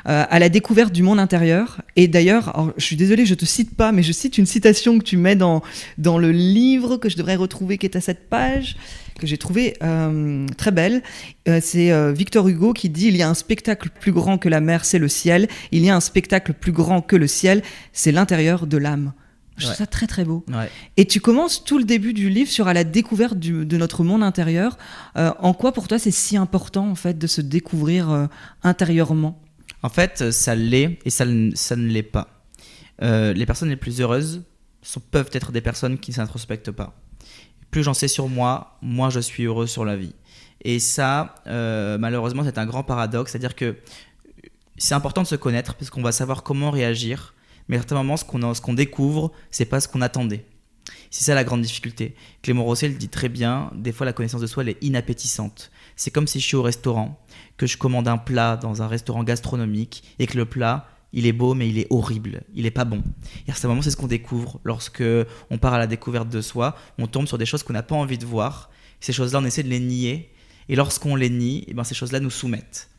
à la découverte du monde intérieur. Et d'ailleurs, je suis désolée, je te cite pas, mais je cite une citation que tu mets dans le livre, que je devrais retrouver, qui est à cette page, que j'ai trouvé très belle. C'est Victor Hugo qui dit « Il y a un spectacle plus grand que la mer, c'est le ciel. Il y a un spectacle plus grand que le ciel, c'est l'intérieur de l'âme. » Je trouve ça très très beau. Ouais. Et tu commences tout le début du livre sur la découverte de notre monde intérieur. En quoi pour toi c'est si important en fait de se découvrir intérieurement ? En fait, ça l'est et ça ne l'est pas. Les personnes les plus heureuses peuvent être des personnes qui ne s'introspectent pas. Plus j'en sais sur moi, moins je suis heureux sur la vie. Et ça, malheureusement, c'est un grand paradoxe. C'est-à-dire que c'est important de se connaître parce qu'on va savoir comment réagir. Mais à certains moments, ce qu'on découvre, c'est pas ce qu'on attendait. C'est ça la grande difficulté. Clément Rosset le dit très bien, des fois la connaissance de soi, elle est inappétissante. C'est comme si je suis au restaurant, que je commande un plat dans un restaurant gastronomique, et que le plat, il est beau, mais il est horrible, il est pas bon. Et à certains moments, c'est ce qu'on découvre. Lorsque on part à la découverte de soi, on tombe sur des choses qu'on n'a pas envie de voir. Ces choses-là, on essaie de les nier. Et lorsqu'on les nie, ces choses-là nous soumettent.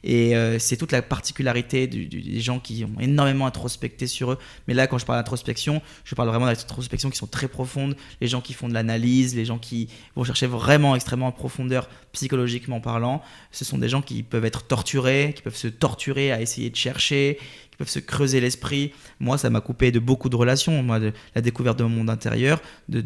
Et c'est toute la particularité des gens qui ont énormément introspecté sur eux. Mais là, quand je parle d'introspection, je parle vraiment d'introspection qui sont très profondes. Les gens qui font de l'analyse, les gens qui vont chercher vraiment extrêmement en profondeur, psychologiquement parlant, ce sont des gens qui peuvent être torturés, qui peuvent se torturer à essayer de chercher, qui peuvent se creuser l'esprit. Moi, ça m'a coupé de beaucoup de relations. Moi, de la découverte de mon monde intérieur, de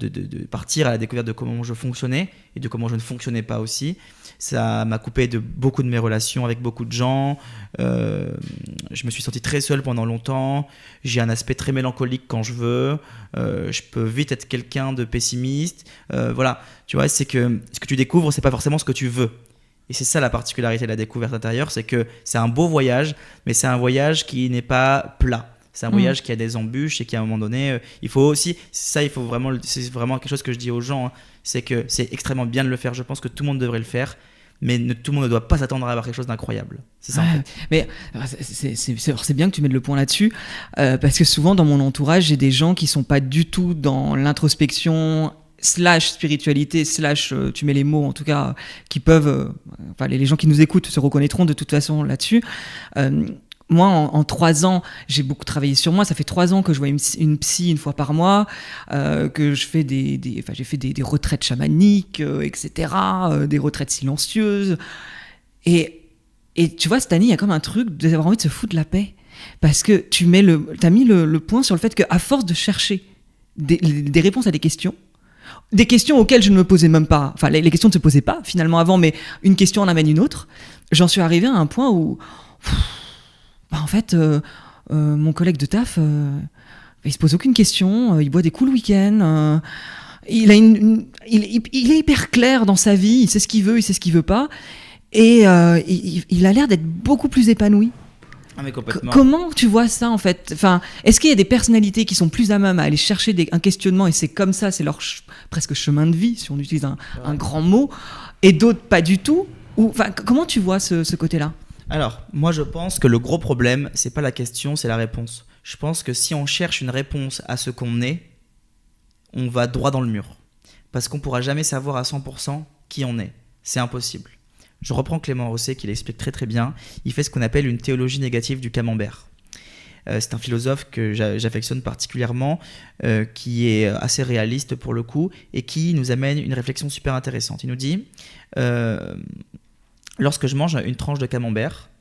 partir à la découverte de comment je fonctionnais et de comment je ne fonctionnais pas aussi. Ça m'a coupé de beaucoup de mes relations avec beaucoup de gens. Je me suis senti très seul pendant longtemps. J'ai un aspect très mélancolique quand je veux. Je peux vite être quelqu'un de pessimiste. Voilà, tu vois, c'est que ce que tu découvres, c'est pas forcément ce que tu veux. Et c'est ça la particularité de la découverte intérieure, c'est que c'est un beau voyage, mais c'est un voyage qui n'est pas plat. C'est un voyage qui a des embûches et qui, à un moment donné, il faut aussi, ça, il faut vraiment, c'est vraiment quelque chose que je dis aux gens, hein, c'est que c'est extrêmement bien de le faire. Je pense que tout le monde devrait le faire, mais tout le monde ne doit pas s'attendre à avoir quelque chose d'incroyable. C'est ça, en fait. Mais c'est bien que tu mettes le point là-dessus, parce que souvent, dans mon entourage, j'ai des gens qui sont pas du tout dans l'introspection / spiritualité / tu mets les mots en tout cas qui peuvent enfin les gens qui nous écoutent se reconnaîtront de toute façon là-dessus. Moi, en 3 ans, j'ai beaucoup travaillé sur moi. Ça fait 3 ans que je vois une psy une fois par mois, que je fais j'ai fait des retraites chamaniques, etc., des retraites silencieuses. Et tu vois, cette année, il y a comme un truc d'avoir envie de se foutre de la paix. Parce que t'as mis le point sur le fait qu'à force de chercher des réponses à des questions auxquelles je ne me posais même pas, enfin, les questions ne se posaient pas finalement avant, mais une question en amène une autre, j'en suis arrivé à un point où... en fait, mon collègue de taf, il se pose aucune question, il boit des coups le week-end, il est hyper clair dans sa vie, il sait ce qu'il veut, il sait ce qu'il veut pas, et il a l'air d'être beaucoup plus épanoui. Ah, mais complètement. Comment tu vois ça en fait? Enfin, est-ce qu'il y a des personnalités qui sont plus à même à aller chercher un questionnement et c'est comme ça, c'est leur presque chemin de vie, si on utilise un grand mot, et d'autres pas du tout? Comment tu vois ce côté-là? Alors, moi je pense que le gros problème, c'est pas la question, c'est la réponse. Je pense que si on cherche une réponse à ce qu'on est, on va droit dans le mur. Parce qu'on pourra jamais savoir à 100% qui on est. C'est impossible. Je reprends Clément Rosset qui l'explique très très bien. Il fait ce qu'on appelle une théologie négative du camembert. C'est un philosophe que j'affectionne particulièrement, qui est assez réaliste pour le coup, et qui nous amène une réflexion super intéressante. Il nous dit... lorsque je mange une tranche de camembert,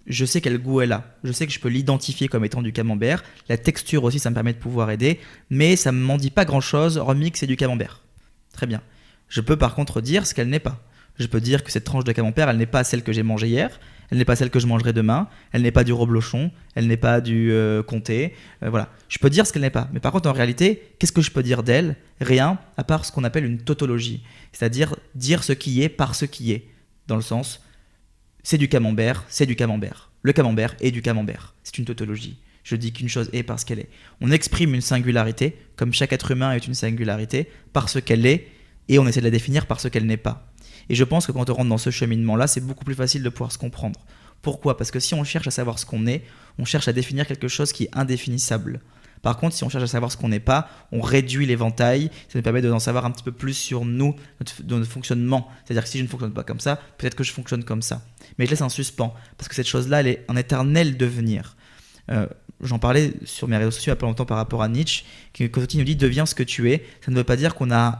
je sais quel goût elle a. Je sais que je peux l'identifier comme étant du camembert. La texture aussi, ça me permet de pouvoir aider. Mais ça ne m'en dit pas grand-chose, hormis que c'est du camembert. Très bien. Je peux par contre dire ce qu'elle n'est pas. Je peux dire que cette tranche de camembert, elle n'est pas celle que j'ai mangée hier. Elle n'est pas celle que je mangerai demain. Elle n'est pas du reblochon. Elle n'est pas du comté. Voilà. Je peux dire ce qu'elle n'est pas. Mais par contre, en réalité, qu'est-ce que je peux dire d'elle? Rien, à part ce qu'on appelle une tautologie. C'est-à-dire dire ce qui est par ce qui est. Dans le sens, c'est du camembert, c'est du camembert. Le camembert est du camembert. C'est une tautologie. Je dis qu'une chose est parce qu'elle est. On exprime une singularité, comme chaque être humain est une singularité, parce qu'elle est, et on essaie de la définir parce qu'elle n'est pas. Et je pense que quand on rentre dans ce cheminement-là, c'est beaucoup plus facile de pouvoir se comprendre. Pourquoi ? Parce que si on cherche à savoir ce qu'on est, on cherche à définir quelque chose qui est indéfinissable. Par contre, si on cherche à savoir ce qu'on n'est pas, on réduit l'éventail. Ça nous permet d'en savoir un petit peu plus sur nous, notre fonctionnement. C'est-à-dire que si je ne fonctionne pas comme ça, peut-être que je fonctionne comme ça. Mais je laisse un suspens, parce que cette chose-là, elle est en éternel devenir. J'en parlais sur mes réseaux sociaux il y a pas longtemps par rapport à Nietzsche, qui quand il nous dit « deviens ce que tu es », ça ne veut pas dire qu'on a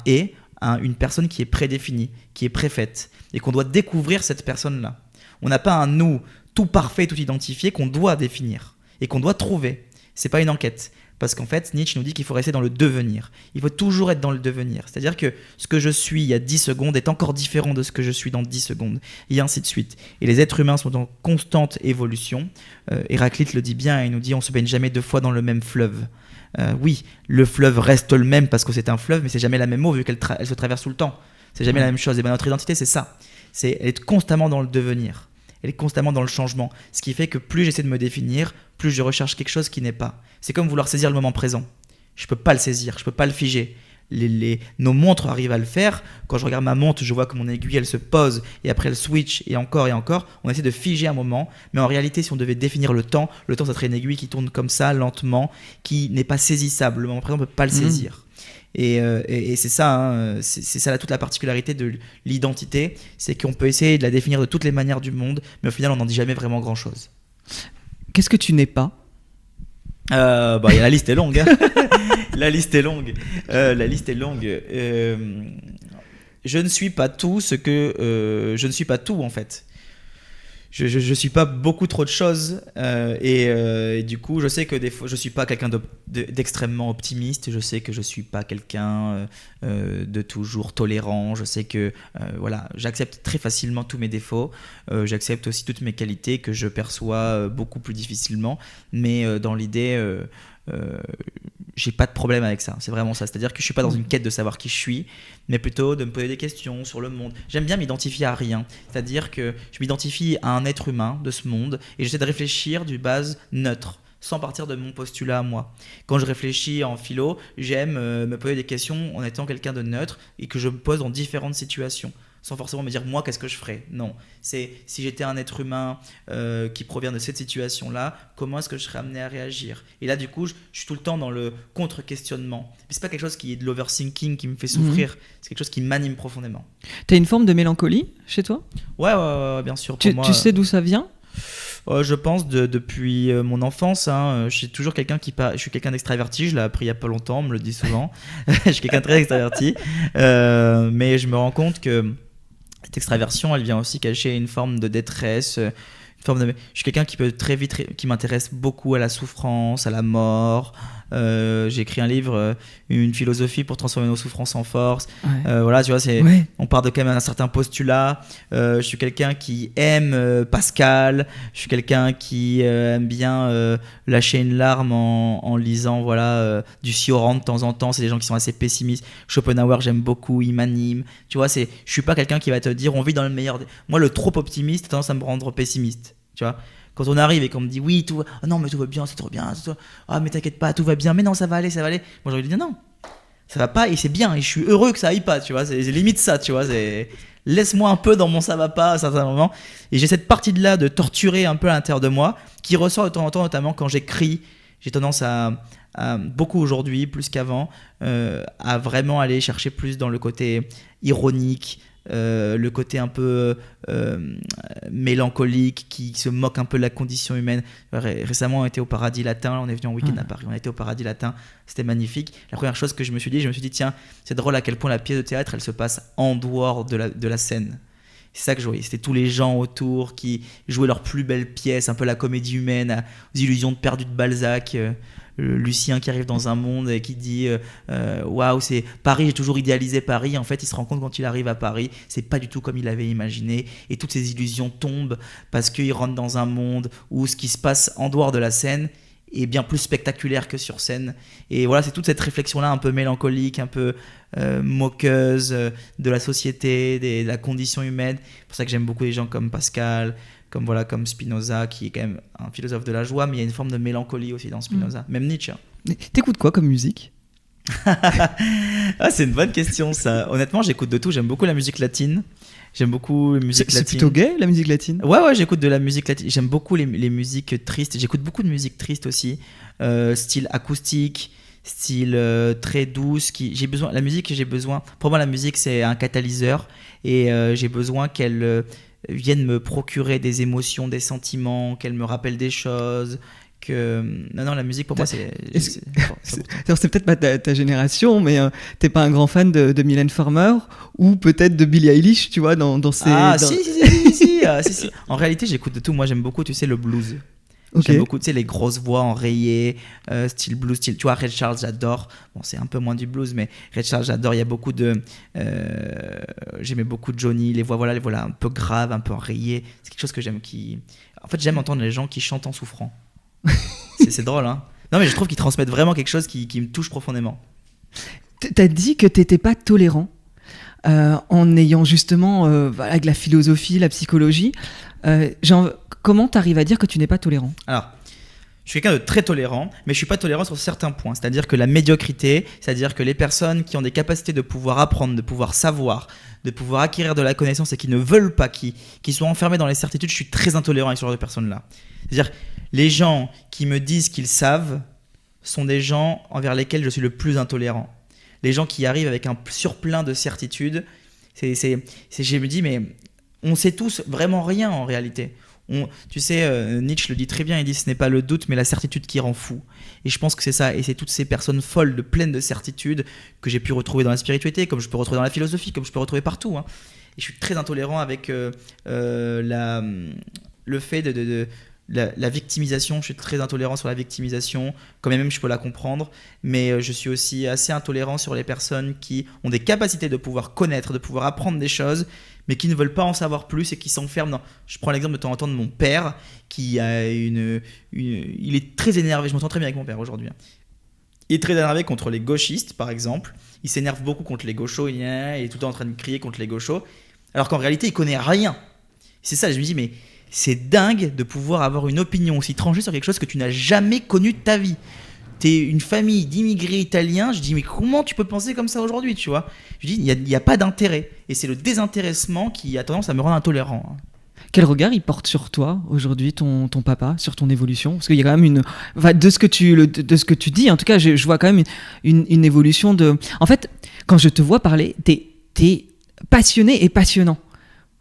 une personne qui est prédéfinie, qui est préfaite, et qu'on doit découvrir cette personne-là. On n'a pas un nous tout parfait, tout identifié qu'on doit définir et qu'on doit trouver. C'est pas une enquête. Parce qu'en fait, Nietzsche nous dit qu'il faut rester dans le devenir. Il faut toujours être dans le devenir. C'est-à-dire que ce que je suis il y a 10 secondes est encore différent de ce que je suis dans 10 secondes. Et ainsi de suite. Et les êtres humains sont en constante évolution. Héraclite le dit bien, il nous dit on ne se baigne jamais 2 fois dans le même fleuve. Oui, le fleuve reste le même parce que c'est un fleuve, mais c'est jamais la même eau vu qu'elle elle se traverse tout le temps. C'est jamais la même chose. Et bien notre identité, c'est ça. C'est être constamment dans le devenir. Elle est constamment dans le changement. Ce qui fait que plus j'essaie de me définir, plus je recherche quelque chose qui n'est pas. C'est comme vouloir saisir le moment présent. Je ne peux pas le saisir, je ne peux pas le figer. Nos montres arrivent à le faire. Quand je regarde ma montre, je vois que mon aiguille, elle se pose et après elle switch et encore et encore. On essaie de figer un moment. Mais en réalité, si on devait définir le temps, ça serait une aiguille qui tourne comme ça, lentement, qui n'est pas saisissable. Le moment présent, on ne peut pas le saisir. Et c'est ça, hein, c'est ça toute la particularité de l'identité, c'est qu'on peut essayer de la définir de toutes les manières du monde, mais au final on n'en dit jamais vraiment grand chose. Qu'est-ce que tu n'es pas ? La liste est longue. Hein. La liste est longue. Je ne suis pas tout ce que je ne suis pas tout en fait. Je suis pas beaucoup trop de choses et du coup je sais que des fois je suis pas quelqu'un d'extrêmement optimiste, je sais que je suis pas quelqu'un de toujours tolérant, je sais que voilà, j'accepte très facilement tous mes défauts, j'accepte aussi toutes mes qualités que je perçois beaucoup plus difficilement, mais dans l'idée j'ai pas de problème avec ça, c'est vraiment ça. C'est-à-dire que je suis pas dans une quête de savoir qui je suis, mais plutôt de me poser des questions sur le monde. J'aime bien m'identifier à rien, c'est-à-dire que je m'identifie à un être humain de ce monde et j'essaie de réfléchir d'une base neutre, sans partir de mon postulat à moi. Quand je réfléchis en philo, j'aime me poser des questions en étant quelqu'un de neutre et que je me pose dans différentes situations, sans forcément me dire moi qu'est-ce que je ferais. Non, c'est si j'étais un être humain qui provient de cette situation-là, comment est-ce que je serais amené à réagir. Et là du coup, je suis tout le temps dans le contre-questionnement. Mais c'est pas quelque chose qui est de l'overthinking qui me fait souffrir, c'est quelque chose qui m'anime profondément. T'as une forme de mélancolie chez toi ? Ouais, bien sûr. Tu sais d'où ça vient ? Je pense depuis mon enfance, je suis toujours je suis quelqu'un d'extraverti, je l'ai appris il y a pas longtemps, on me le dit souvent. Je suis quelqu'un de très extraverti, mais je me rends compte que cette extraversion, elle vient aussi cacher une forme de détresse, je suis quelqu'un qui peut très vite, qui m'intéresse beaucoup à la souffrance, à la mort. J'ai écrit un livre, une philosophie pour transformer nos souffrances en force. Ouais. Voilà, tu vois, on part de quand même un certain postulat. Je suis quelqu'un qui aime Pascal. Je suis quelqu'un qui aime bien lâcher une larme en lisant du Cioran de temps en temps. C'est des gens qui sont assez pessimistes. Schopenhauer, j'aime beaucoup, il m'anime. Tu vois, je suis pas quelqu'un qui va te dire on vit dans le meilleur. Moi, le trop optimiste a tendance à me rendre pessimiste. Tu vois, quand on arrive et qu'on me dit oui, tout va... oh non, mais tout va bien, c'est trop bien. Ah, mais t'inquiète pas, tout va bien. Mais non, ça va aller. Moi, j'ai envie de dire non, ça va pas et c'est bien. Et je suis heureux que ça aille pas. Tu vois, c'est limite ça. Tu vois, laisse-moi un peu dans mon ça va pas à certains moments. Et j'ai cette partie de là de torturer un peu à l'intérieur de moi qui ressort de temps en temps, notamment quand j'écris. J'ai tendance à beaucoup aujourd'hui, plus qu'avant, à vraiment aller chercher plus dans le côté ironique. Le côté un peu mélancolique qui se moque un peu de la condition humaine. Récemment on était au Paradis Latin, on est venu en week-end à Paris, on a été au Paradis Latin, c'était magnifique. La première chose que je me suis dit tiens, c'est drôle à quel point la pièce de théâtre elle se passe en dehors de la scène. C'est ça que je voyais, c'était tous les gens autour qui jouaient leur plus belle pièce, un peu la comédie humaine, aux illusions de perdu de Balzac. Lucien qui arrive dans un monde et qui dit waouh, c'est Paris, j'ai toujours idéalisé Paris. En fait, il se rend compte quand il arrive à Paris, c'est pas du tout comme il avait imaginé et toutes ces illusions tombent parce qu'il rentre dans un monde où ce qui se passe en dehors de la scène est bien plus spectaculaire que sur scène. Et voilà, c'est toute cette réflexion-là un peu mélancolique, un peu moqueuse de la société, de la condition humaine. C'est pour ça que j'aime beaucoup les gens comme Pascal, comme Spinoza, qui est quand même un philosophe de la joie, mais il y a une forme de mélancolie aussi dans Spinoza. Même Nietzsche. T'écoutes quoi comme musique ? C'est une bonne question ça. Honnêtement, j'écoute de tout. J'aime beaucoup la musique latine. J'aime beaucoup la musique latine. C'est plutôt gay, la musique latine ? Ouais, j'écoute de la musique latine. J'aime beaucoup les musiques tristes. J'écoute beaucoup de musique triste aussi, style acoustique, style très douce. La musique, j'ai besoin. Pour moi, la musique c'est un catalyseur et j'ai besoin qu'elle vienne me procurer des émotions, des sentiments, qu'elle me rappelle des choses. Non, la musique pour moi c'est peut-être pas ta génération, mais t'es pas un grand fan de Mylène Farmer ou peut-être de Billie Eilish, tu vois, dans ces... Si. En réalité j'écoute de tout. Moi j'aime beaucoup, tu sais, le blues. Okay. J'aime beaucoup, tu sais, les grosses voix enrayées, style blues, tu vois, Ray Charles, j'adore. Bon, c'est un peu moins du blues, mais Ray Charles, j'adore. Il y a beaucoup j'aimais beaucoup Johnny, les voix un peu graves, un peu enrayées. C'est quelque chose que j'aime. En fait, j'aime entendre les gens qui chantent en souffrant. C'est drôle, hein. Non, mais je trouve qu'ils transmettent vraiment quelque chose qui me touche profondément. T'as dit que t'étais pas tolérant en ayant justement avec la philosophie, la psychologie. Comment t'arrives à dire que tu n'es pas tolérant ? Alors, je suis quelqu'un de très tolérant, mais je suis pas tolérant sur certains points. C'est-à-dire que la médiocrité, c'est-à-dire que les personnes qui ont des capacités de pouvoir apprendre, de pouvoir savoir, de pouvoir acquérir de la connaissance et qui ne veulent pas, qui sont enfermés dans les certitudes, je suis très intolérant avec ce genre de personnes-là. C'est-à-dire les gens qui me disent qu'ils savent sont des gens envers lesquels je suis le plus intolérant. Les gens qui arrivent avec un surplein de certitudes, je me dis mais on sait tous vraiment rien en réalité. Tu sais, Nietzsche le dit très bien, il dit ce n'est pas le doute mais la certitude qui rend fou. Et je pense que c'est ça, et c'est toutes ces personnes folles, pleines de certitudes que j'ai pu retrouver dans la spiritualité, comme je peux retrouver dans la philosophie, comme je peux retrouver partout. Et je suis très intolérant avec le fait de la victimisation. Je suis très intolérant sur la victimisation, quand même je peux la comprendre, mais je suis aussi assez intolérant sur les personnes qui ont des capacités de pouvoir connaître, de pouvoir apprendre des choses, mais qui ne veulent pas en savoir plus et qui s'enferment dans... Je prends l'exemple de temps en temps de mon père, qui a il est très énervé, je m'entends très bien avec mon père aujourd'hui. Il est très énervé contre les gauchistes, par exemple. Il s'énerve beaucoup contre les gauchos. Il est tout le temps en train de crier contre les gauchos. Alors qu'en réalité, il connaît rien. C'est ça, je me dis, mais c'est dingue de pouvoir avoir une opinion aussi tranchée sur quelque chose que tu n'as jamais connu de ta vie. T'es une famille d'immigrés italiens. Je dis, mais comment tu peux penser comme ça aujourd'hui, tu vois? Je dis, il n'y a pas d'intérêt. Et c'est le désintéressement qui a tendance à me rendre intolérant. Quel regard il porte sur toi aujourd'hui, ton papa, sur ton évolution? Parce qu'il y a quand même de ce que tu dis, en tout cas, je vois quand même une évolution de. En fait, quand je te vois parler, t'es passionné et passionnant.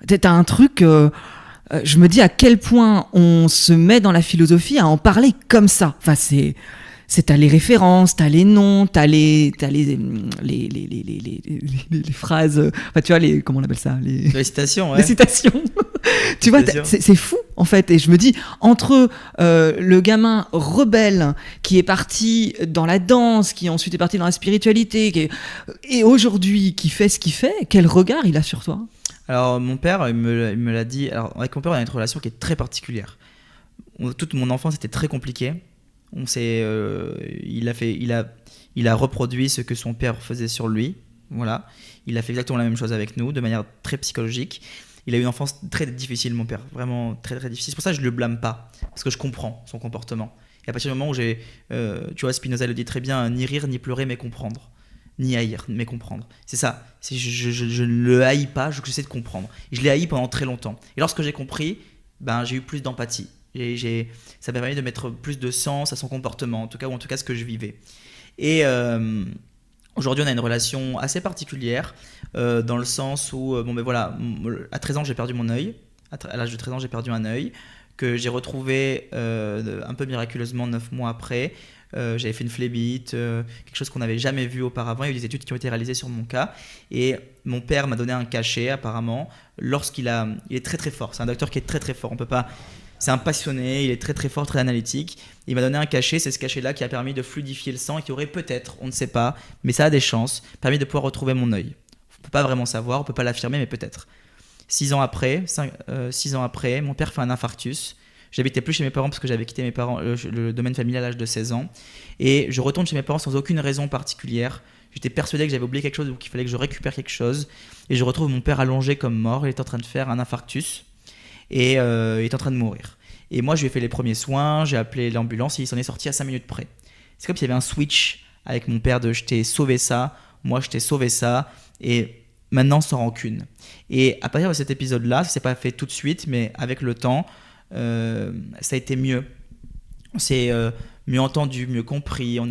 T'as un truc. Je me dis à quel point on se met dans la philosophie à en parler comme ça. Enfin, t'as les références, t'as les noms, t'as les phrases. Enfin, tu vois, comment on appelle ça? Les citations, ouais. Les citations. Tu vois, c'est fou en fait. Et je me dis, entre le gamin rebelle qui est parti dans la danse, qui ensuite est parti dans la spiritualité, et aujourd'hui qui fait ce qu'il fait, quel regard il a sur toi? Alors mon père, il me l'a dit. Alors avec mon père, on a une relation qui est très particulière. Toute mon enfance était très compliquée. Il a reproduit ce que son père faisait sur lui. Voilà. Il a fait exactement la même chose avec nous, de manière très psychologique. Il a eu une enfance très difficile, mon père, vraiment très très difficile. C'est pour ça que je ne le blâme pas, parce que je comprends son comportement. Et à partir du moment où tu vois, Spinoza le dit très bien, ni rire, ni pleurer, mais comprendre. Ni haïr, mais comprendre. C'est ça. Je ne le haïs pas, j'essaie de comprendre. Et je l'ai haï pendant très longtemps. Et lorsque j'ai compris, j'ai eu plus d'empathie. Ça m'a permis de mettre plus de sens à son comportement, en tout cas ce que je vivais. Et aujourd'hui, on a une relation assez particulière, dans le sens où, à 13 ans, j'ai perdu mon œil. À l'âge de 13 ans, j'ai perdu un œil que j'ai retrouvé un peu miraculeusement 9 mois après. J'avais fait une phlébite, quelque chose qu'on n'avait jamais vu auparavant. Il y a eu des études qui ont été réalisées sur mon cas. Et mon père m'a donné un cachet, apparemment, il est très très fort. C'est un docteur qui est très très fort. On peut pas... C'est un passionné, il est très très fort, très analytique. Il m'a donné un cachet, c'est ce cachet-là qui a permis de fluidifier le sang et qui aurait peut-être, on ne sait pas, mais ça a des chances, permis de pouvoir retrouver mon œil. On ne peut pas vraiment savoir, on ne peut pas l'affirmer, mais peut-être. 6 ans après, mon père fait un infarctus. J'habitais plus chez mes parents parce que j'avais quitté mes parents, le domaine familial à l'âge de 16 ans. Et je retourne chez mes parents sans aucune raison particulière. J'étais persuadé que j'avais oublié quelque chose ou qu'il fallait que je récupère quelque chose. Et je retrouve mon père allongé comme mort. Il est en train de faire un infarctus. Et il est en train de mourir. Et moi, je lui ai fait les premiers soins, j'ai appelé l'ambulance et il s'en est sorti à 5 minutes près. C'est comme s'il y avait un switch avec mon père de je t'ai sauvé ça, moi je t'ai sauvé ça, et maintenant sans rancune. Et à partir de cet épisode-là, ça ne s'est pas fait tout de suite, mais avec le temps, ça a été mieux. On s'est mieux entendu, mieux compris, on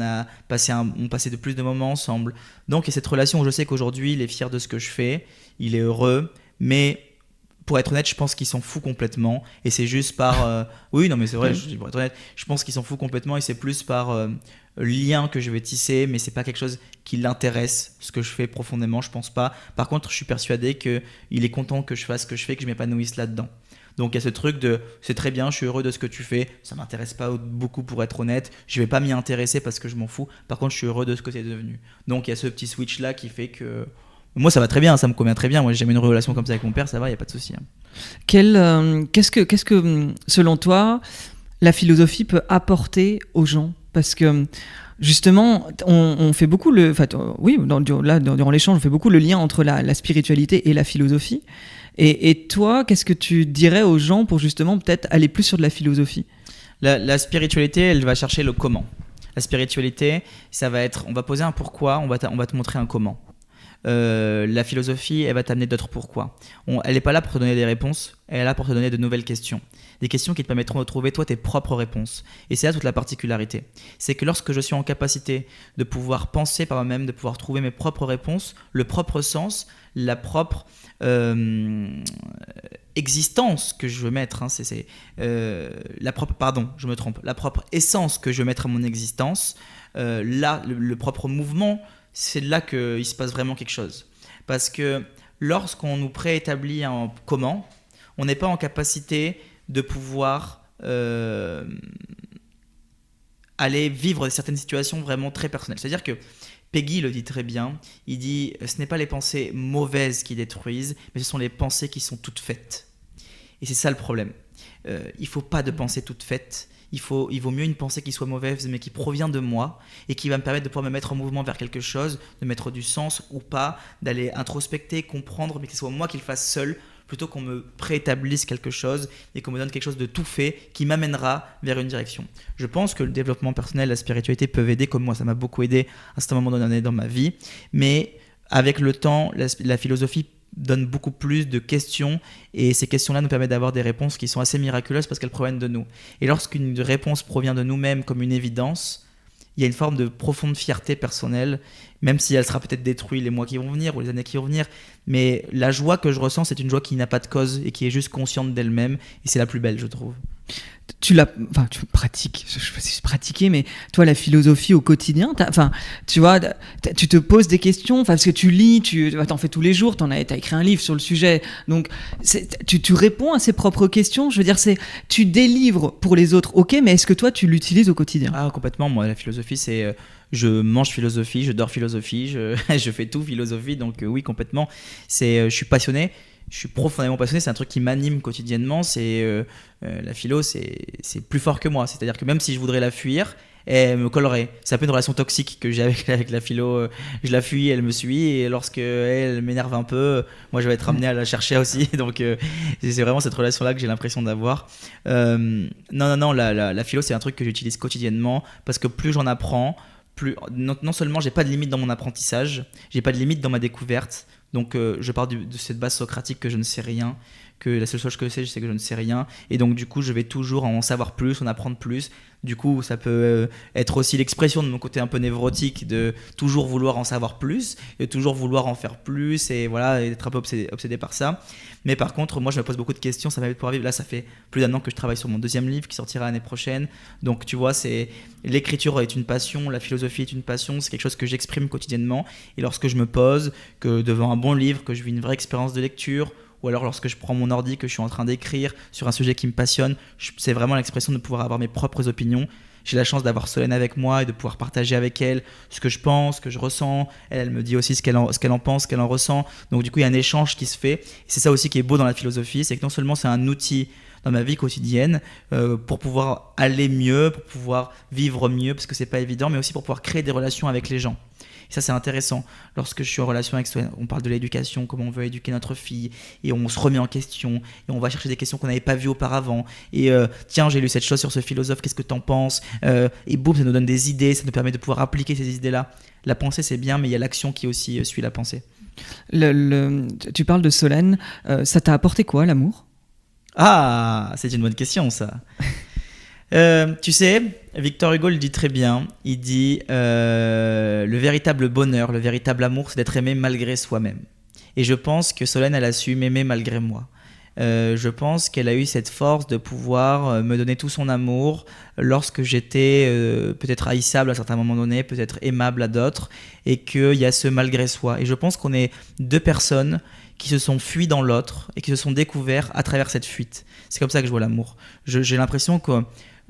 passait de plus de moments ensemble. Donc il y a cette relation où je sais qu'aujourd'hui, il est fier de ce que je fais, il est heureux, mais... Pour être honnête, je pense qu'il s'en fout complètement. Et c'est juste par... Oui, non, mais c'est vrai, pour être honnête, je pense qu'il s'en fout complètement et c'est plus par lien que je vais tisser, mais c'est pas quelque chose qui l'intéresse, ce que je fais profondément, je pense pas. Par contre, je suis persuadé qu'il est content que je fasse ce que je fais, que je m'épanouisse là-dedans. Donc il y a ce truc de c'est très bien, je suis heureux de ce que tu fais, ça m'intéresse pas beaucoup pour être honnête, je vais pas m'y intéresser parce que je m'en fous, par contre je suis heureux de ce que t'es devenu. Donc il y a ce petit switch là qui fait que... Moi, ça va très bien, ça me convient très bien. Moi, j'ai jamais eu une relation comme ça avec mon père, ça va, il n'y a pas de souci. Qu'est-ce que, selon toi, la philosophie peut apporter aux gens? Parce que, justement, on fait beaucoup durant l'échange, on fait beaucoup le lien entre la spiritualité et la philosophie. Et toi, qu'est-ce que tu dirais aux gens pour justement peut-être aller plus sur de la philosophie? La spiritualité, elle va chercher le comment. La spiritualité, ça va être, on va poser un pourquoi, on va te montrer un comment. La philosophie, elle va t'amener d'autres pourquoi. Elle n'est pas là pour te donner des réponses, elle est là pour te donner de nouvelles questions. Des questions qui te permettront de trouver toi tes propres réponses. Et c'est là toute la particularité. C'est que lorsque je suis en capacité de pouvoir penser par moi-même, de pouvoir trouver mes propres réponses, le propre sens, la propre existence que je veux mettre, la propre essence que je veux mettre à mon existence, là, le propre mouvement, c'est là qu'il se passe vraiment quelque chose. Parce que lorsqu'on nous préétablit un comment, on n'est pas en capacité de pouvoir aller vivre certaines situations vraiment très personnelles. C'est-à-dire que Peggy le dit très bien, il dit « ce n'est pas les pensées mauvaises qui détruisent, mais ce sont les pensées qui sont toutes faites ». Et c'est ça le problème. Il ne faut pas de pensées toutes faites, il vaut mieux une pensée qui soit mauvaise mais qui provient de moi et qui va me permettre de pouvoir me mettre en mouvement vers quelque chose, de mettre du sens ou pas, d'aller introspecter, comprendre, mais que ce soit moi qui le fasse seul, plutôt qu'on me préétablisse quelque chose et qu'on me donne quelque chose de tout fait qui m'amènera vers une direction. Je pense que le développement personnel, la spiritualité peuvent aider, comme moi ça m'a beaucoup aidé à un certain moment donné dans ma vie, mais avec le temps, la philosophie donne beaucoup plus de questions et ces questions-là nous permettent d'avoir des réponses qui sont assez miraculeuses parce qu'elles proviennent de nous. Et lorsqu'une réponse provient de nous-mêmes comme une évidence, il y a une forme de profonde fierté personnelle, même si elle sera peut-être détruite les mois qui vont venir ou les années qui vont venir, mais la joie que je ressens, c'est une joie qui n'a pas de cause et qui est juste consciente d'elle-même, et c'est la plus belle, je trouve. Tu pratiques, je sais pas si c'est pratiquer, mais toi, la philosophie au quotidien, tu vois, tu te poses des questions, parce que tu lis, t'en fais tous les jours, t'as écrit un livre sur le sujet, donc tu réponds à ses propres questions, je veux dire, tu délivres pour les autres, ok, mais est-ce que toi, tu l'utilises au quotidien ? Ah, complètement, moi, la philosophie, c'est... je mange philosophie, je dors philosophie, je fais tout philosophie, donc oui, complètement, je suis passionné. Je suis profondément passionné, c'est un truc qui m'anime quotidiennement, la philo, c'est plus fort que moi. C'est-à-dire que même si je voudrais la fuir, elle me collerait. C'est un peu une relation toxique que j'ai avec la philo. Je la fuis, elle me suit, et lorsque elle m'énerve un peu, moi je vais être amené à la chercher aussi. Donc c'est vraiment cette relation-là que j'ai l'impression d'avoir. Non, la philo, c'est un truc que j'utilise quotidiennement, parce que plus j'en apprends, non seulement j'ai pas de limite dans mon apprentissage, j'ai pas de limite dans ma découverte. Donc je pars de cette base socratique que je ne sais rien, que la seule chose que je sais que je ne sais rien, et donc du coup je vais toujours en savoir plus, en apprendre plus. Du coup ça peut être aussi l'expression de mon côté un peu névrotique, de toujours vouloir en savoir plus, et toujours vouloir en faire plus, et voilà, et être un peu obsédé par ça. Mais par contre, moi je me pose beaucoup de questions, ça m'aide pour vivre. Là ça fait plus d'1 an que je travaille sur mon 2e livre qui sortira l'année prochaine, donc tu vois, l'écriture est une passion, la philosophie est une passion, c'est quelque chose que j'exprime quotidiennement, et lorsque je me pose que devant un bon livre, que je vis une vraie expérience de lecture, ou alors lorsque je prends mon ordi, que je suis en train d'écrire sur un sujet qui me passionne, c'est vraiment l'expression de pouvoir avoir mes propres opinions. J'ai la chance d'avoir Solène avec moi et de pouvoir partager avec elle ce que je pense, ce que je ressens. Elle me dit aussi ce qu'elle en pense, ce qu'elle en ressent. Donc du coup, il y a un échange qui se fait. Et c'est ça aussi qui est beau dans la philosophie, c'est que non seulement c'est un outil dans ma vie quotidienne pour pouvoir aller mieux, pour pouvoir vivre mieux, parce que c'est pas évident, mais aussi pour pouvoir créer des relations avec les gens. Et ça, c'est intéressant. Lorsque je suis en relation avec Solène, on parle de l'éducation, comment on veut éduquer notre fille, et on se remet en question, et on va chercher des questions qu'on n'avait pas vues auparavant. Et tiens, j'ai lu cette chose sur ce philosophe, qu'est-ce que t'en penses ? Et boum, ça nous donne des idées, ça nous permet de pouvoir appliquer ces idées-là. La pensée, c'est bien, mais il y a l'action qui aussi suit la pensée. Tu parles de Solène, ça t'a apporté quoi, l'amour ? Ah, c'est une bonne question, ça. Tu sais, Victor Hugo le dit très bien. Il dit le véritable bonheur, le véritable amour, c'est d'être aimé malgré soi-même. Et je pense que Solène, elle a su m'aimer malgré moi. Je pense qu'elle a eu cette force de pouvoir me donner tout son amour lorsque j'étais peut-être haïssable à certains moments donnés, peut-être aimable à d'autres, et qu'il y a ce malgré soi. Et je pense qu'on est 2 personnes qui se sont fuies dans l'autre et qui se sont découvertes à travers cette fuite. C'est comme ça que je vois l'amour. J'ai l'impression que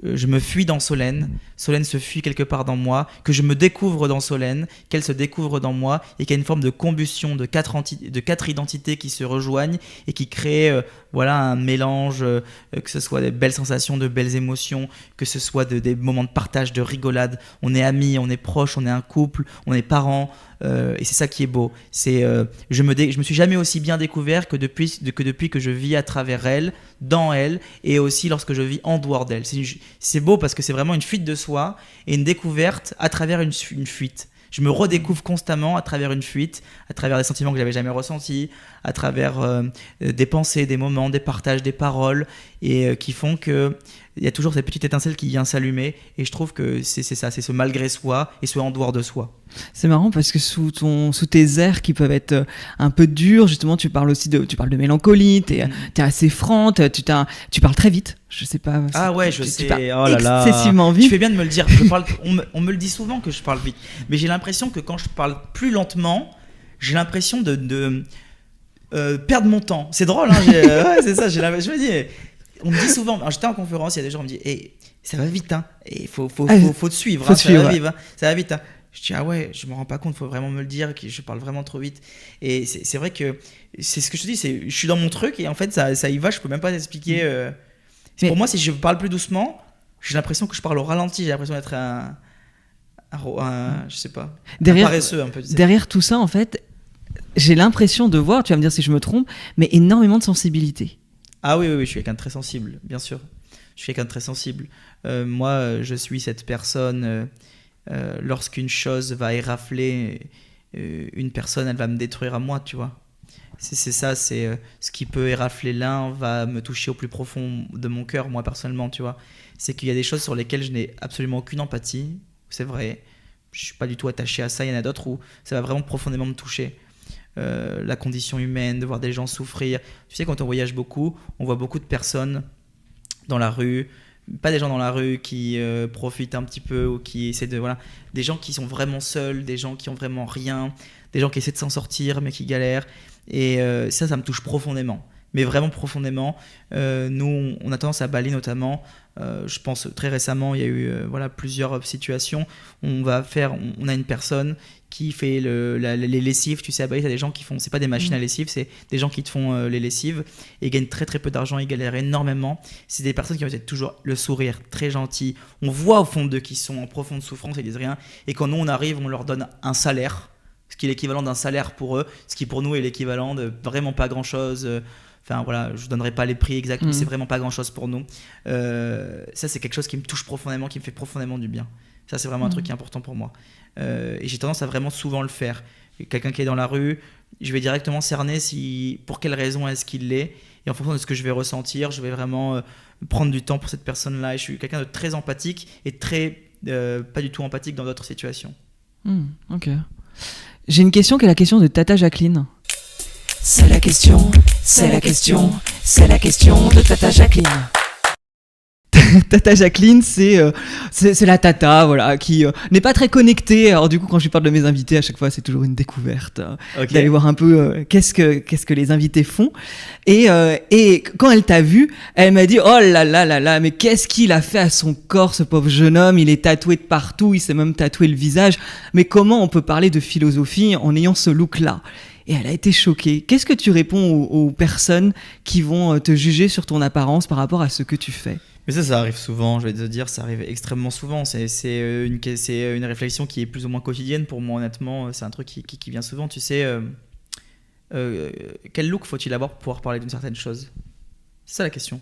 je me fuis dans Solène, Solène se fuit quelque part dans moi, que je me découvre dans Solène, qu'elle se découvre dans moi, et qu'il y a une forme de combustion de 4 identités qui se rejoignent et qui créent un mélange, que ce soit des belles sensations, de belles émotions, que ce soit des moments de partage, de rigolade. On est amis, on est proches, on est un couple, on est parents, et c'est ça qui est beau. Je me suis jamais aussi bien découvert que depuis que je vis à travers elle, dans elle, et aussi lorsque je vis en dehors d'elle. C'est beau parce que c'est vraiment une fuite de soi et une découverte à travers une fuite. Je me redécouvre constamment à travers une fuite, à travers des sentiments que j'avais jamais ressentis, à travers des pensées, des moments, des partages, des paroles, et qui font que il y a toujours cette petite étincelle qui vient s'allumer, et je trouve que c'est ça, c'est ce malgré soi et ce en dehors de soi. C'est marrant parce que sous tes airs qui peuvent être un peu durs, justement, tu parles de mélancolie, t'es assez franc, tu parles très vite. Je sais pas. Ah ouais, je sais. Oh là là. Excessivement vite. Tu fais bien de me le dire. On me le dit souvent que je parle vite, mais j'ai l'impression que quand je parle plus lentement, j'ai l'impression de perdre mon temps. C'est drôle, hein. Ouais, c'est ça. Je me dis. On me dit souvent, alors j'étais en conférence, il y a des gens qui me disent hey, ça va vite, hein, et faut te suivre, hein, ça va vite. Hein. Je dis ah ouais, je me rends pas compte, faut vraiment me le dire, que je parle vraiment trop vite. Et c'est vrai que c'est ce que je te dis, je suis dans mon truc et en fait ça y va, je peux même pas t'expliquer. Pour moi, si je parle plus doucement, J'ai l'impression que je parle au ralenti, j'ai l'impression d'être je sais pas, un paresseux un peu. Tu sais. Derrière tout ça, en fait, j'ai l'impression de voir, tu vas me dire si je me trompe, mais énormément de sensibilité. Ah oui, je suis quelqu'un de très sensible, bien sûr. Je suis quelqu'un de très sensible. Moi, je suis cette personne, lorsqu'une chose va érafler une personne, elle va me détruire à moi, tu vois. C'est ça, c'est ce qui peut érafler l'un va me toucher au plus profond de mon cœur, moi personnellement, tu vois. C'est qu'il y a des choses sur lesquelles je n'ai absolument aucune empathie, c'est vrai. Je suis pas du tout attaché à ça. Il y en a d'autres où ça va vraiment profondément me toucher. La condition humaine, de voir des gens souffrir. Tu sais, quand on voyage beaucoup, on voit beaucoup de personnes dans la rue, pas des gens dans la rue qui profitent un petit peu ou qui essaient de... Voilà, des gens qui sont vraiment seuls, des gens qui ont vraiment rien, des gens qui essaient de s'en sortir mais qui galèrent. Et ça me touche profondément. Mais vraiment profondément. Nous, on a tendance à Bali notamment. Je pense très récemment, il y a eu plusieurs situations. On a une personne qui fait les lessives. Tu sais, à Bali, tu as des gens qui font, c'est pas des machines à lessive, c'est des gens qui te font les lessives et ils gagnent très très peu d'argent, ils galèrent énormément. C'est des personnes qui ont peut-être toujours le sourire, très gentil. On voit au fond d'eux qu'ils sont en profonde souffrance, ils disent rien. Et quand nous on arrive, on leur donne un salaire, ce qui est l'équivalent d'un salaire pour eux, ce qui pour nous est l'équivalent de vraiment pas grand chose. Enfin voilà, je ne donnerai pas les prix exacts, mais c'est vraiment pas grand chose pour nous. Ça, c'est quelque chose qui me touche profondément, qui me fait profondément du bien. Ça, c'est vraiment un truc qui est important pour moi. Et j'ai tendance à vraiment souvent le faire. Quelqu'un qui est dans la rue, je vais directement cerner pour quelle raison est-ce qu'il l'est. Et en fonction de ce que je vais ressentir, je vais vraiment prendre du temps pour cette personne-là. Et je suis quelqu'un de très empathique et très pas du tout empathique dans d'autres situations. Ok. J'ai une question qui est la question de Tata Jacqueline. C'est la question, c'est la question, c'est la question de Tata Jacqueline. Tata Jacqueline, c'est la tata, voilà, qui n'est pas très connectée. Alors du coup, quand je lui parle de mes invités, à chaque fois, c'est toujours une découverte. Okay. D'aller voir un peu qu'est-ce que les invités font. Et quand elle t'a vu, elle m'a dit « Oh là là là là, mais qu'est-ce qu'il a fait à son corps, ce pauvre jeune homme? Il est tatoué de partout, il s'est même tatoué le visage. Mais comment on peut parler de philosophie en ayant ce look-là ?» Et elle a été choquée. Qu'est-ce que tu réponds aux personnes qui vont te juger sur ton apparence par rapport à ce que tu fais ? Mais ça arrive souvent, je vais te dire, ça arrive extrêmement souvent. C'est une réflexion qui est plus ou moins quotidienne pour moi, honnêtement. C'est un truc qui vient souvent. Tu sais, quel look faut-il avoir pour pouvoir parler d'une certaine chose ? C'est ça la question.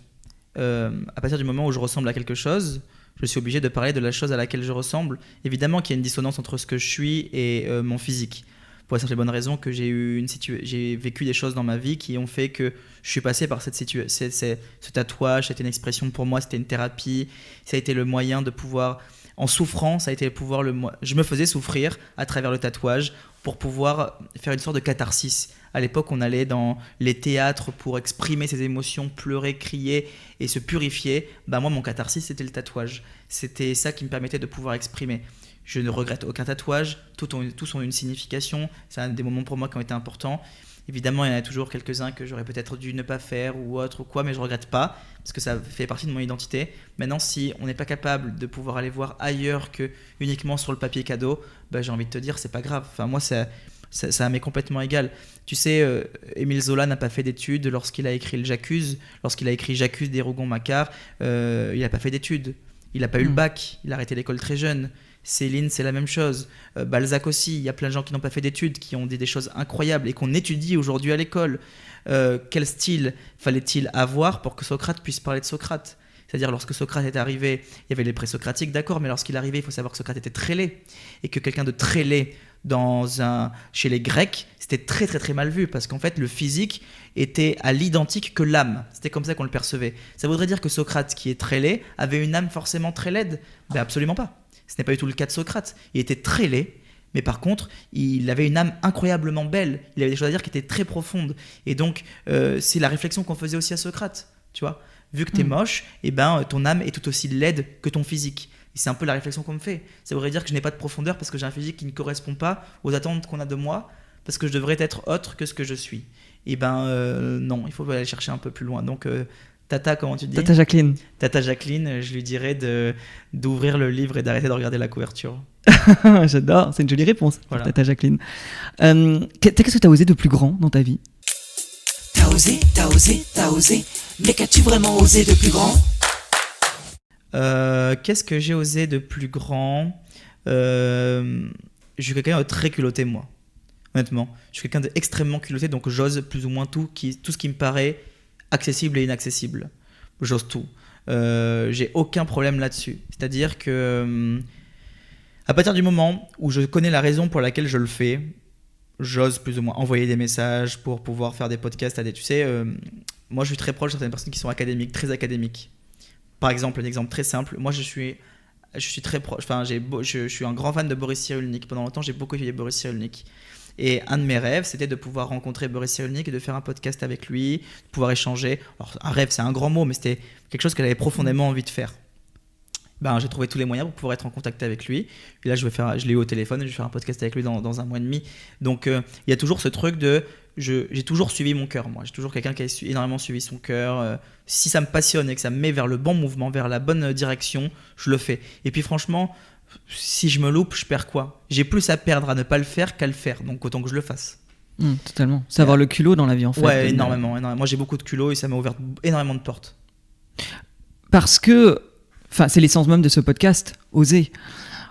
À partir du moment où je ressemble à quelque chose, je suis obligé de parler de la chose à laquelle je ressemble. Évidemment qu'il y a une dissonance entre ce que je suis et mon physique. Pour la simple et bonne raison que j'ai vécu des choses dans ma vie qui ont fait que je suis passé par ce tatouage. C'était une expression pour moi, c'était une thérapie. Ça a été le moyen de pouvoir, en souffrant, ça a été je me faisais souffrir à travers le tatouage pour pouvoir faire une sorte de catharsis. À l'époque, on allait dans les théâtres pour exprimer ses émotions, pleurer, crier et se purifier. Moi, mon catharsis, c'était le tatouage. C'était ça qui me permettait de pouvoir exprimer. Je ne regrette aucun tatouage, tous ont une signification, c'est un des moments pour moi qui ont été importants. Évidemment, il y en a toujours quelques-uns que j'aurais peut-être dû ne pas faire ou autre ou quoi, mais je ne regrette pas, parce que ça fait partie de mon identité. Maintenant, si on n'est pas capable de pouvoir aller voir ailleurs que uniquement sur le papier cadeau, j'ai envie de te dire, c'est pas grave. Enfin, moi, ça m'est complètement égal. Tu sais, Émile Zola n'a pas fait d'études lorsqu'il a écrit le J'accuse, lorsqu'il a écrit J'accuse des Rougon-Macquart, il n'a pas fait d'études. Il n'a pas eu le bac, il a arrêté l'école très jeune. Céline, c'est la même chose. Balzac aussi, il y a plein de gens qui n'ont pas fait d'études, qui ont dit des choses incroyables et qu'on étudie aujourd'hui à l'école. Quel style fallait-il avoir pour que Socrate puisse parler de Socrate ? C'est-à-dire, lorsque Socrate est arrivé, il y avait les présocratiques, d'accord, mais lorsqu'il est arrivé, il faut savoir que Socrate était très laid. Et que quelqu'un de très laid chez les Grecs, c'était très très très mal vu, parce qu'en fait, le physique était à l'identique que l'âme. C'était comme ça qu'on le percevait. Ça voudrait dire que Socrate, qui est très laid, avait une âme forcément très laide ? Absolument pas. Ce n'est pas du tout le cas de Socrate. Il était très laid, mais par contre, il avait une âme incroyablement belle. Il avait des choses à dire qui étaient très profondes. Et donc, c'est la réflexion qu'on faisait aussi à Socrate. Tu vois, vu que t'es moche, ton âme est tout aussi laide que ton physique. Et c'est un peu la réflexion qu'on me fait. Ça voudrait dire que je n'ai pas de profondeur parce que j'ai un physique qui ne correspond pas aux attentes qu'on a de moi, parce que je devrais être autre que ce que je suis. Non, il faut aller chercher un peu plus loin. Donc, Tata, comment tu dis ? Tata Jacqueline. Tata Jacqueline, je lui dirais d'ouvrir le livre et d'arrêter de regarder la couverture. J'adore, c'est une jolie réponse, voilà. Tata Jacqueline. Qu'est-ce que tu as osé de plus grand dans ta vie ? T'as osé, mais qu'as-tu vraiment osé de plus grand ? Qu'est-ce que j'ai osé de plus grand? Je suis quelqu'un de très culotté, moi. Honnêtement, je suis quelqu'un d'extrêmement culotté, donc j'ose plus ou moins tout ce qui me paraît accessible et inaccessible. J'ose tout. J'ai aucun problème là-dessus. C'est-à-dire que à partir du moment où je connais la raison pour laquelle je le fais, j'ose plus ou moins envoyer des messages pour pouvoir faire des podcasts à des... Tu sais, moi je suis très proche de certaines personnes qui sont académiques, très académiques. Par exemple, un exemple très simple, moi je suis très proche, enfin je suis un grand fan de Boris Cyrulnik. Pendant longtemps, j'ai beaucoup étudié Boris Cyrulnik. Et un de mes rêves, c'était de pouvoir rencontrer Boris Cyrulnik et de faire un podcast avec lui, de pouvoir échanger. Alors, un rêve, c'est un grand mot, mais c'était quelque chose qu'elle avait profondément envie de faire. J'ai trouvé tous les moyens pour pouvoir être en contact avec lui. Et là, je l'ai eu au téléphone et je vais faire un podcast avec lui dans un mois et demi. Donc, il y a toujours ce truc de... J'ai toujours suivi mon cœur, moi. J'ai toujours quelqu'un qui a énormément suivi son cœur. Si ça me passionne et que ça me met vers le bon mouvement, vers la bonne direction, je le fais. Et puis, franchement... Si je me loupe, je perds quoi? J'ai plus à perdre à ne pas le faire qu'à le faire, donc autant que je le fasse. Totalement. C'est avoir le culot dans la vie en fait. Ouais, énormément. Moi j'ai beaucoup de culot et ça m'a ouvert énormément de portes. Parce que, c'est l'essence même de ce podcast, oser.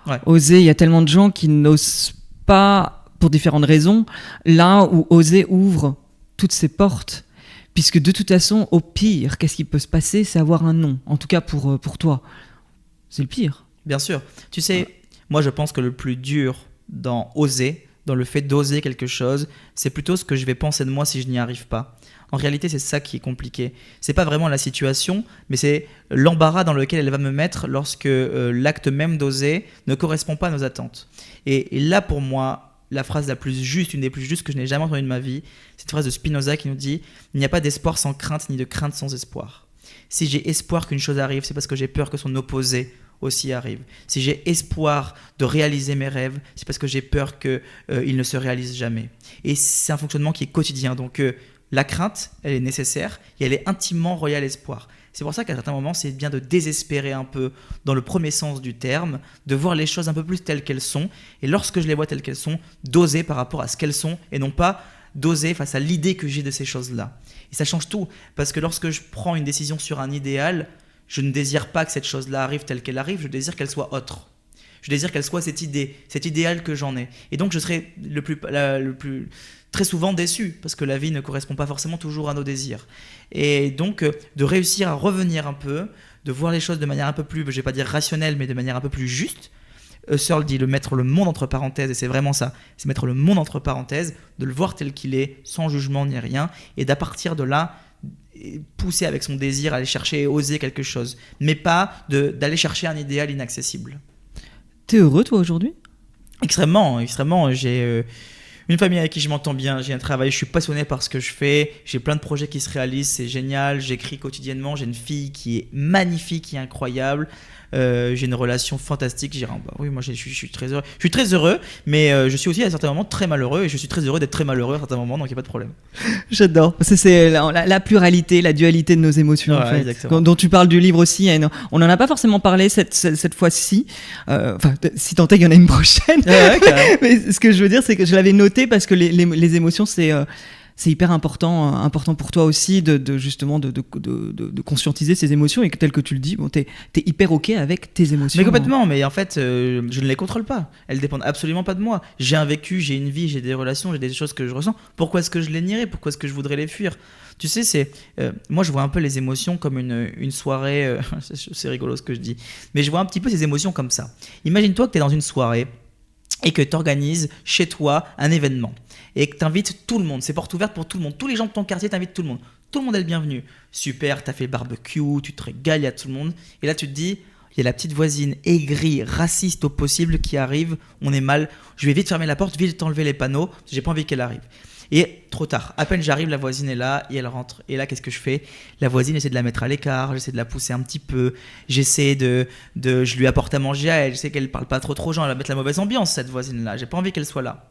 Ouais. Oser, il y a tellement de gens qui n'osent pas pour différentes raisons, là où oser ouvre toutes ces portes. Puisque de toute façon, au pire, qu'est-ce qui peut se passer? C'est avoir un non. En tout cas pour toi. C'est le pire. Bien sûr. Tu sais, moi je pense que le plus dur dans le fait d'oser quelque chose, c'est plutôt ce que je vais penser de moi si je n'y arrive pas. En réalité, c'est ça qui est compliqué. C'est pas vraiment la situation, mais c'est l'embarras dans lequel elle va me mettre lorsque l'acte même d'oser ne correspond pas à nos attentes. Et là, pour moi, la phrase la plus juste, une des plus justes que je n'ai jamais entendue de ma vie, c'est une phrase de Spinoza qui nous dit « Il n'y a pas d'espoir sans crainte, ni de crainte sans espoir. Si j'ai espoir qu'une chose arrive, c'est parce que j'ai peur que son opposé aussi arrive. Si j'ai espoir de réaliser mes rêves, c'est parce que j'ai peur qu'ils ne se réalisent jamais. » Et c'est un fonctionnement qui est quotidien. Donc la crainte, elle est nécessaire et elle est intimement reliée à l'espoir. C'est pour ça qu'à certains moments, c'est bien de désespérer un peu dans le premier sens du terme, de voir les choses un peu plus telles qu'elles sont. Et lorsque je les vois telles qu'elles sont, d'oser par rapport à ce qu'elles sont et non pas d'oser face à l'idée que j'ai de ces choses-là. Et ça change tout, parce que lorsque je prends une décision sur un idéal, je ne désire pas que cette chose-là arrive telle qu'elle arrive, je désire qu'elle soit autre. Je désire qu'elle soit cette idée, cet idéal que j'en ai. Et donc je serai le plus très souvent déçu, parce que la vie ne correspond pas forcément toujours à nos désirs. Et donc de réussir à revenir un peu, de voir les choses de manière un peu plus, je ne vais pas dire rationnelle, mais de manière un peu plus juste. Husserl dit mettre le monde entre parenthèses, et c'est vraiment ça, c'est mettre le monde entre parenthèses, de le voir tel qu'il est, sans jugement ni rien, et d'à partir de là, pousser avec son désir, aller chercher et oser quelque chose, mais pas d'aller chercher un idéal inaccessible. T'es heureux toi aujourd'hui? Extrêmement, j'ai une famille avec qui je m'entends bien, j'ai un travail, je suis passionné par ce que je fais, j'ai plein de projets qui se réalisent, c'est génial, j'écris quotidiennement, j'ai une fille qui est magnifique, qui est incroyable. J'ai une relation fantastique. Oui, moi je suis très heureux. Je suis très heureux, mais je suis aussi à certains moments très malheureux, et je suis très heureux d'être très malheureux à certains moments, donc il n'y a pas de problème. J'adore. C'est la pluralité, la dualité de nos émotions, ouais, en fait. Exactement. Dont tu parles du livre aussi. On n'en a pas forcément parlé cette fois-ci. Si tant est qu'il y en a une prochaine. Ouais, mais ce que je veux dire, c'est que je l'avais noté parce que les émotions, c'est hyper important pour toi aussi justement de conscientiser ces émotions, et que tel que tu le dis, t'es hyper ok avec tes émotions. Mais complètement, mais en fait, je ne les contrôle pas. Elles dépendent absolument pas de moi. J'ai un vécu, j'ai une vie, j'ai des relations, j'ai des choses que je ressens. Pourquoi est-ce que je les nierais? Pourquoi est-ce que je voudrais les fuir? Tu sais, moi je vois un peu les émotions comme une soirée, c'est rigolo ce que je dis, mais je vois un petit peu ces émotions comme ça. Imagine-toi que tu es dans une soirée et que tu organises chez toi un événement et que tu invites tout le monde, c'est porte ouverte pour tout le monde, tous les gens de ton quartier t'invitent tout le monde est le bienvenu, super, t'as fait le barbecue, tu te régales, il y a tout le monde, et là tu te dis, il y a la petite voisine aigrie, raciste au possible qui arrive, on est mal, je vais vite fermer la porte, vite t'enlever les panneaux, j'ai pas envie qu'elle arrive. Et trop tard, à peine j'arrive, la voisine est là et elle rentre. Et là, qu'est-ce que je fais? La voisine, j'essaie de la mettre à l'écart, j'essaie de la pousser un petit peu, je lui apporte à manger à elle, je sais qu'elle parle pas trop aux gens, elle va mettre la mauvaise ambiance, cette voisine-là, j'ai pas envie qu'elle soit là.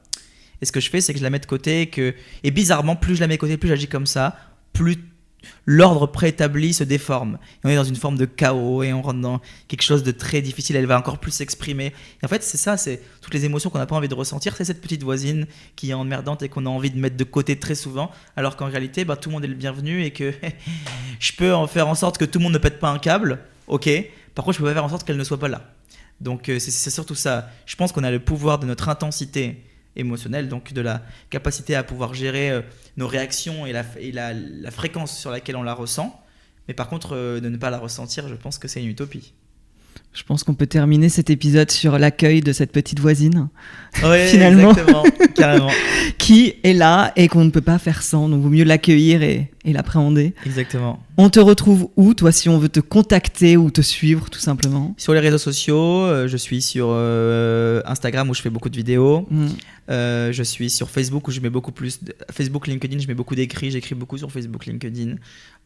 Et ce que je fais, c'est que je la mets de côté, et bizarrement, plus je la mets de côté, plus j'agis comme ça, plus l'ordre préétabli se déforme. Et on est dans une forme de chaos et on rentre dans quelque chose de très difficile, elle va encore plus s'exprimer. Et en fait, c'est ça, c'est toutes les émotions qu'on n'a pas envie de ressentir, c'est cette petite voisine qui est emmerdante et qu'on a envie de mettre de côté très souvent, alors qu'en réalité, tout le monde est le bienvenu et que je peux en faire en sorte que tout le monde ne pète pas un câble, ok. Par contre, je peux pas faire en sorte qu'elle ne soit pas là. Donc c'est surtout ça. Je pense qu'on a le pouvoir de notre intensité émotionnelle, donc de la capacité à pouvoir gérer nos réactions et la fréquence sur laquelle on la ressent. Mais par contre, de ne pas la ressentir, je pense que c'est une utopie. Je pense qu'on peut terminer cet épisode sur l'accueil de cette petite voisine. Oui, finalement. Exactement, carrément. Qui est là et qu'on ne peut pas faire sans. Donc, il vaut mieux l'accueillir et l'appréhender. Exactement. On te retrouve où, toi, si on veut te contacter ou te suivre, tout simplement? Sur les réseaux sociaux, je suis sur Instagram où je fais beaucoup de vidéos. Je suis sur Facebook où je mets beaucoup plus. Facebook, LinkedIn, je mets beaucoup d'écrits. J'écris beaucoup sur Facebook, LinkedIn.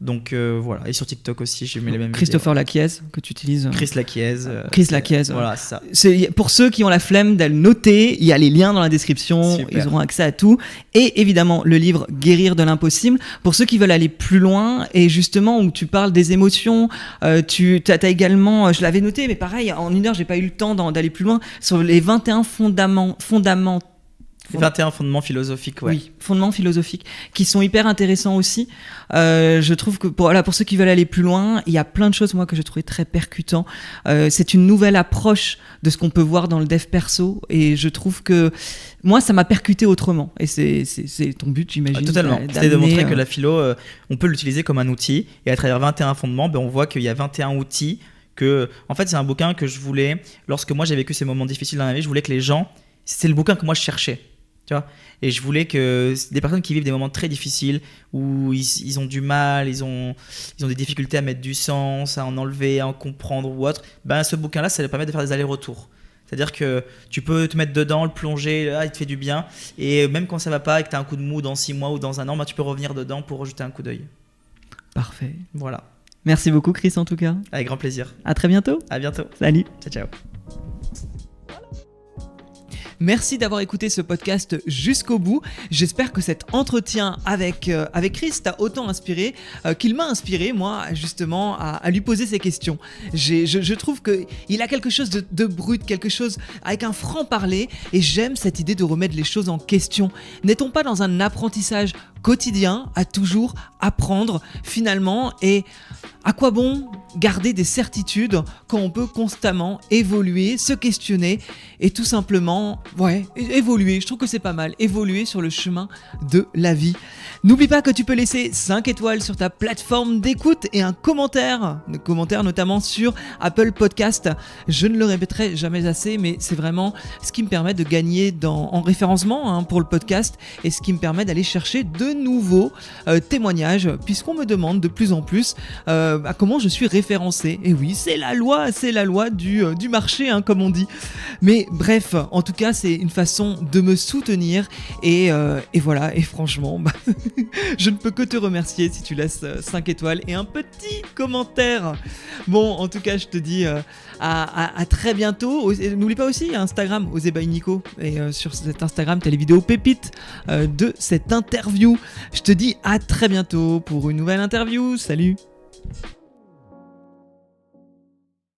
Donc voilà. Et sur TikTok aussi, je mets les mêmes Christopher vidéos. Laquiez, que tu utilises. Chris Laquiez. Chris Laquiez. Voilà, c'est ça. Pour ceux qui ont la flemme d'aller noter, il y a les liens dans la description. Super. Ils auront accès à tout. Et évidemment, le livre Guérir de l'impossible. Pour ceux qui veulent aller plus loin et justement où tu parles des émotions, tu as également, je l'avais noté, mais pareil, en 1 heure, j'ai pas eu le temps d'aller plus loin, sur les 21 fondements 21 fondements philosophiques, ouais. Oui, fondements philosophiques, qui sont hyper intéressants aussi. Je trouve que pour ceux qui veulent aller plus loin, il y a plein de choses, moi, que j'ai trouvé très percutant. C'est une nouvelle approche de ce qu'on peut voir dans le dev perso, et je trouve que moi, ça m'a percuté autrement. Et c'est ton but, j'imagine. Totalement. C'était de montrer que la philo, on peut l'utiliser comme un outil, et à travers 21 fondements, on voit qu'il y a 21 outils. En fait, c'est un bouquin que je voulais, lorsque moi j'ai vécu ces moments difficiles dans ma vie, je voulais que les gens, c'est le bouquin que moi je cherchais. Tu vois, et je voulais que des personnes qui vivent des moments très difficiles où ils ont du mal, ils ont des difficultés à mettre du sens, à en enlever, à en comprendre ou autre, ce bouquin-là, ça leur permet de faire des allers-retours. C'est-à-dire que tu peux te mettre dedans, le plonger, là, il te fait du bien, et même quand ça va pas et que tu as un coup de mou dans 6 mois ou dans 1 an, tu peux revenir dedans pour rejeter un coup d'œil. Parfait. Voilà. Merci beaucoup, Chris, en tout cas. Avec grand plaisir. À très bientôt. À bientôt. Salut. Ciao, ciao. Merci d'avoir écouté ce podcast jusqu'au bout. J'espère que cet entretien avec Chris t'a autant inspiré qu'il m'a inspiré, moi, justement, à lui poser ces questions. Je trouve qu'il a quelque chose de brut, quelque chose avec un franc-parler, et j'aime cette idée de remettre les choses en question. N'est-on pas dans un apprentissage quotidien à toujours apprendre, finalement, et à quoi bon garder des certitudes quand on peut constamment évoluer, se questionner et tout simplement, évoluer. Je trouve que c'est pas mal, évoluer sur le chemin de la vie. N'oublie pas que tu peux laisser 5 étoiles sur ta plateforme d'écoute et un commentaire notamment sur Apple Podcast. Je ne le répéterai jamais assez, mais c'est vraiment ce qui me permet de gagner en référencement pour le podcast, et ce qui me permet d'aller chercher de nouveaux témoignages, puisqu'on me demande de plus en plus à comment je suis référencé. Et oui, c'est la loi du marché, comme on dit. Mais bref, en tout cas, c'est une façon de me soutenir, et voilà, et franchement, je ne peux que te remercier si tu laisses 5 étoiles et un petit commentaire. Bon, en tout cas, je te dis à très bientôt. N'oublie pas aussi Instagram, Osez by Nico, et sur cet Instagram, tu as les vidéos pépites de cette interview. Je te dis à très bientôt pour une nouvelle interview. Salut!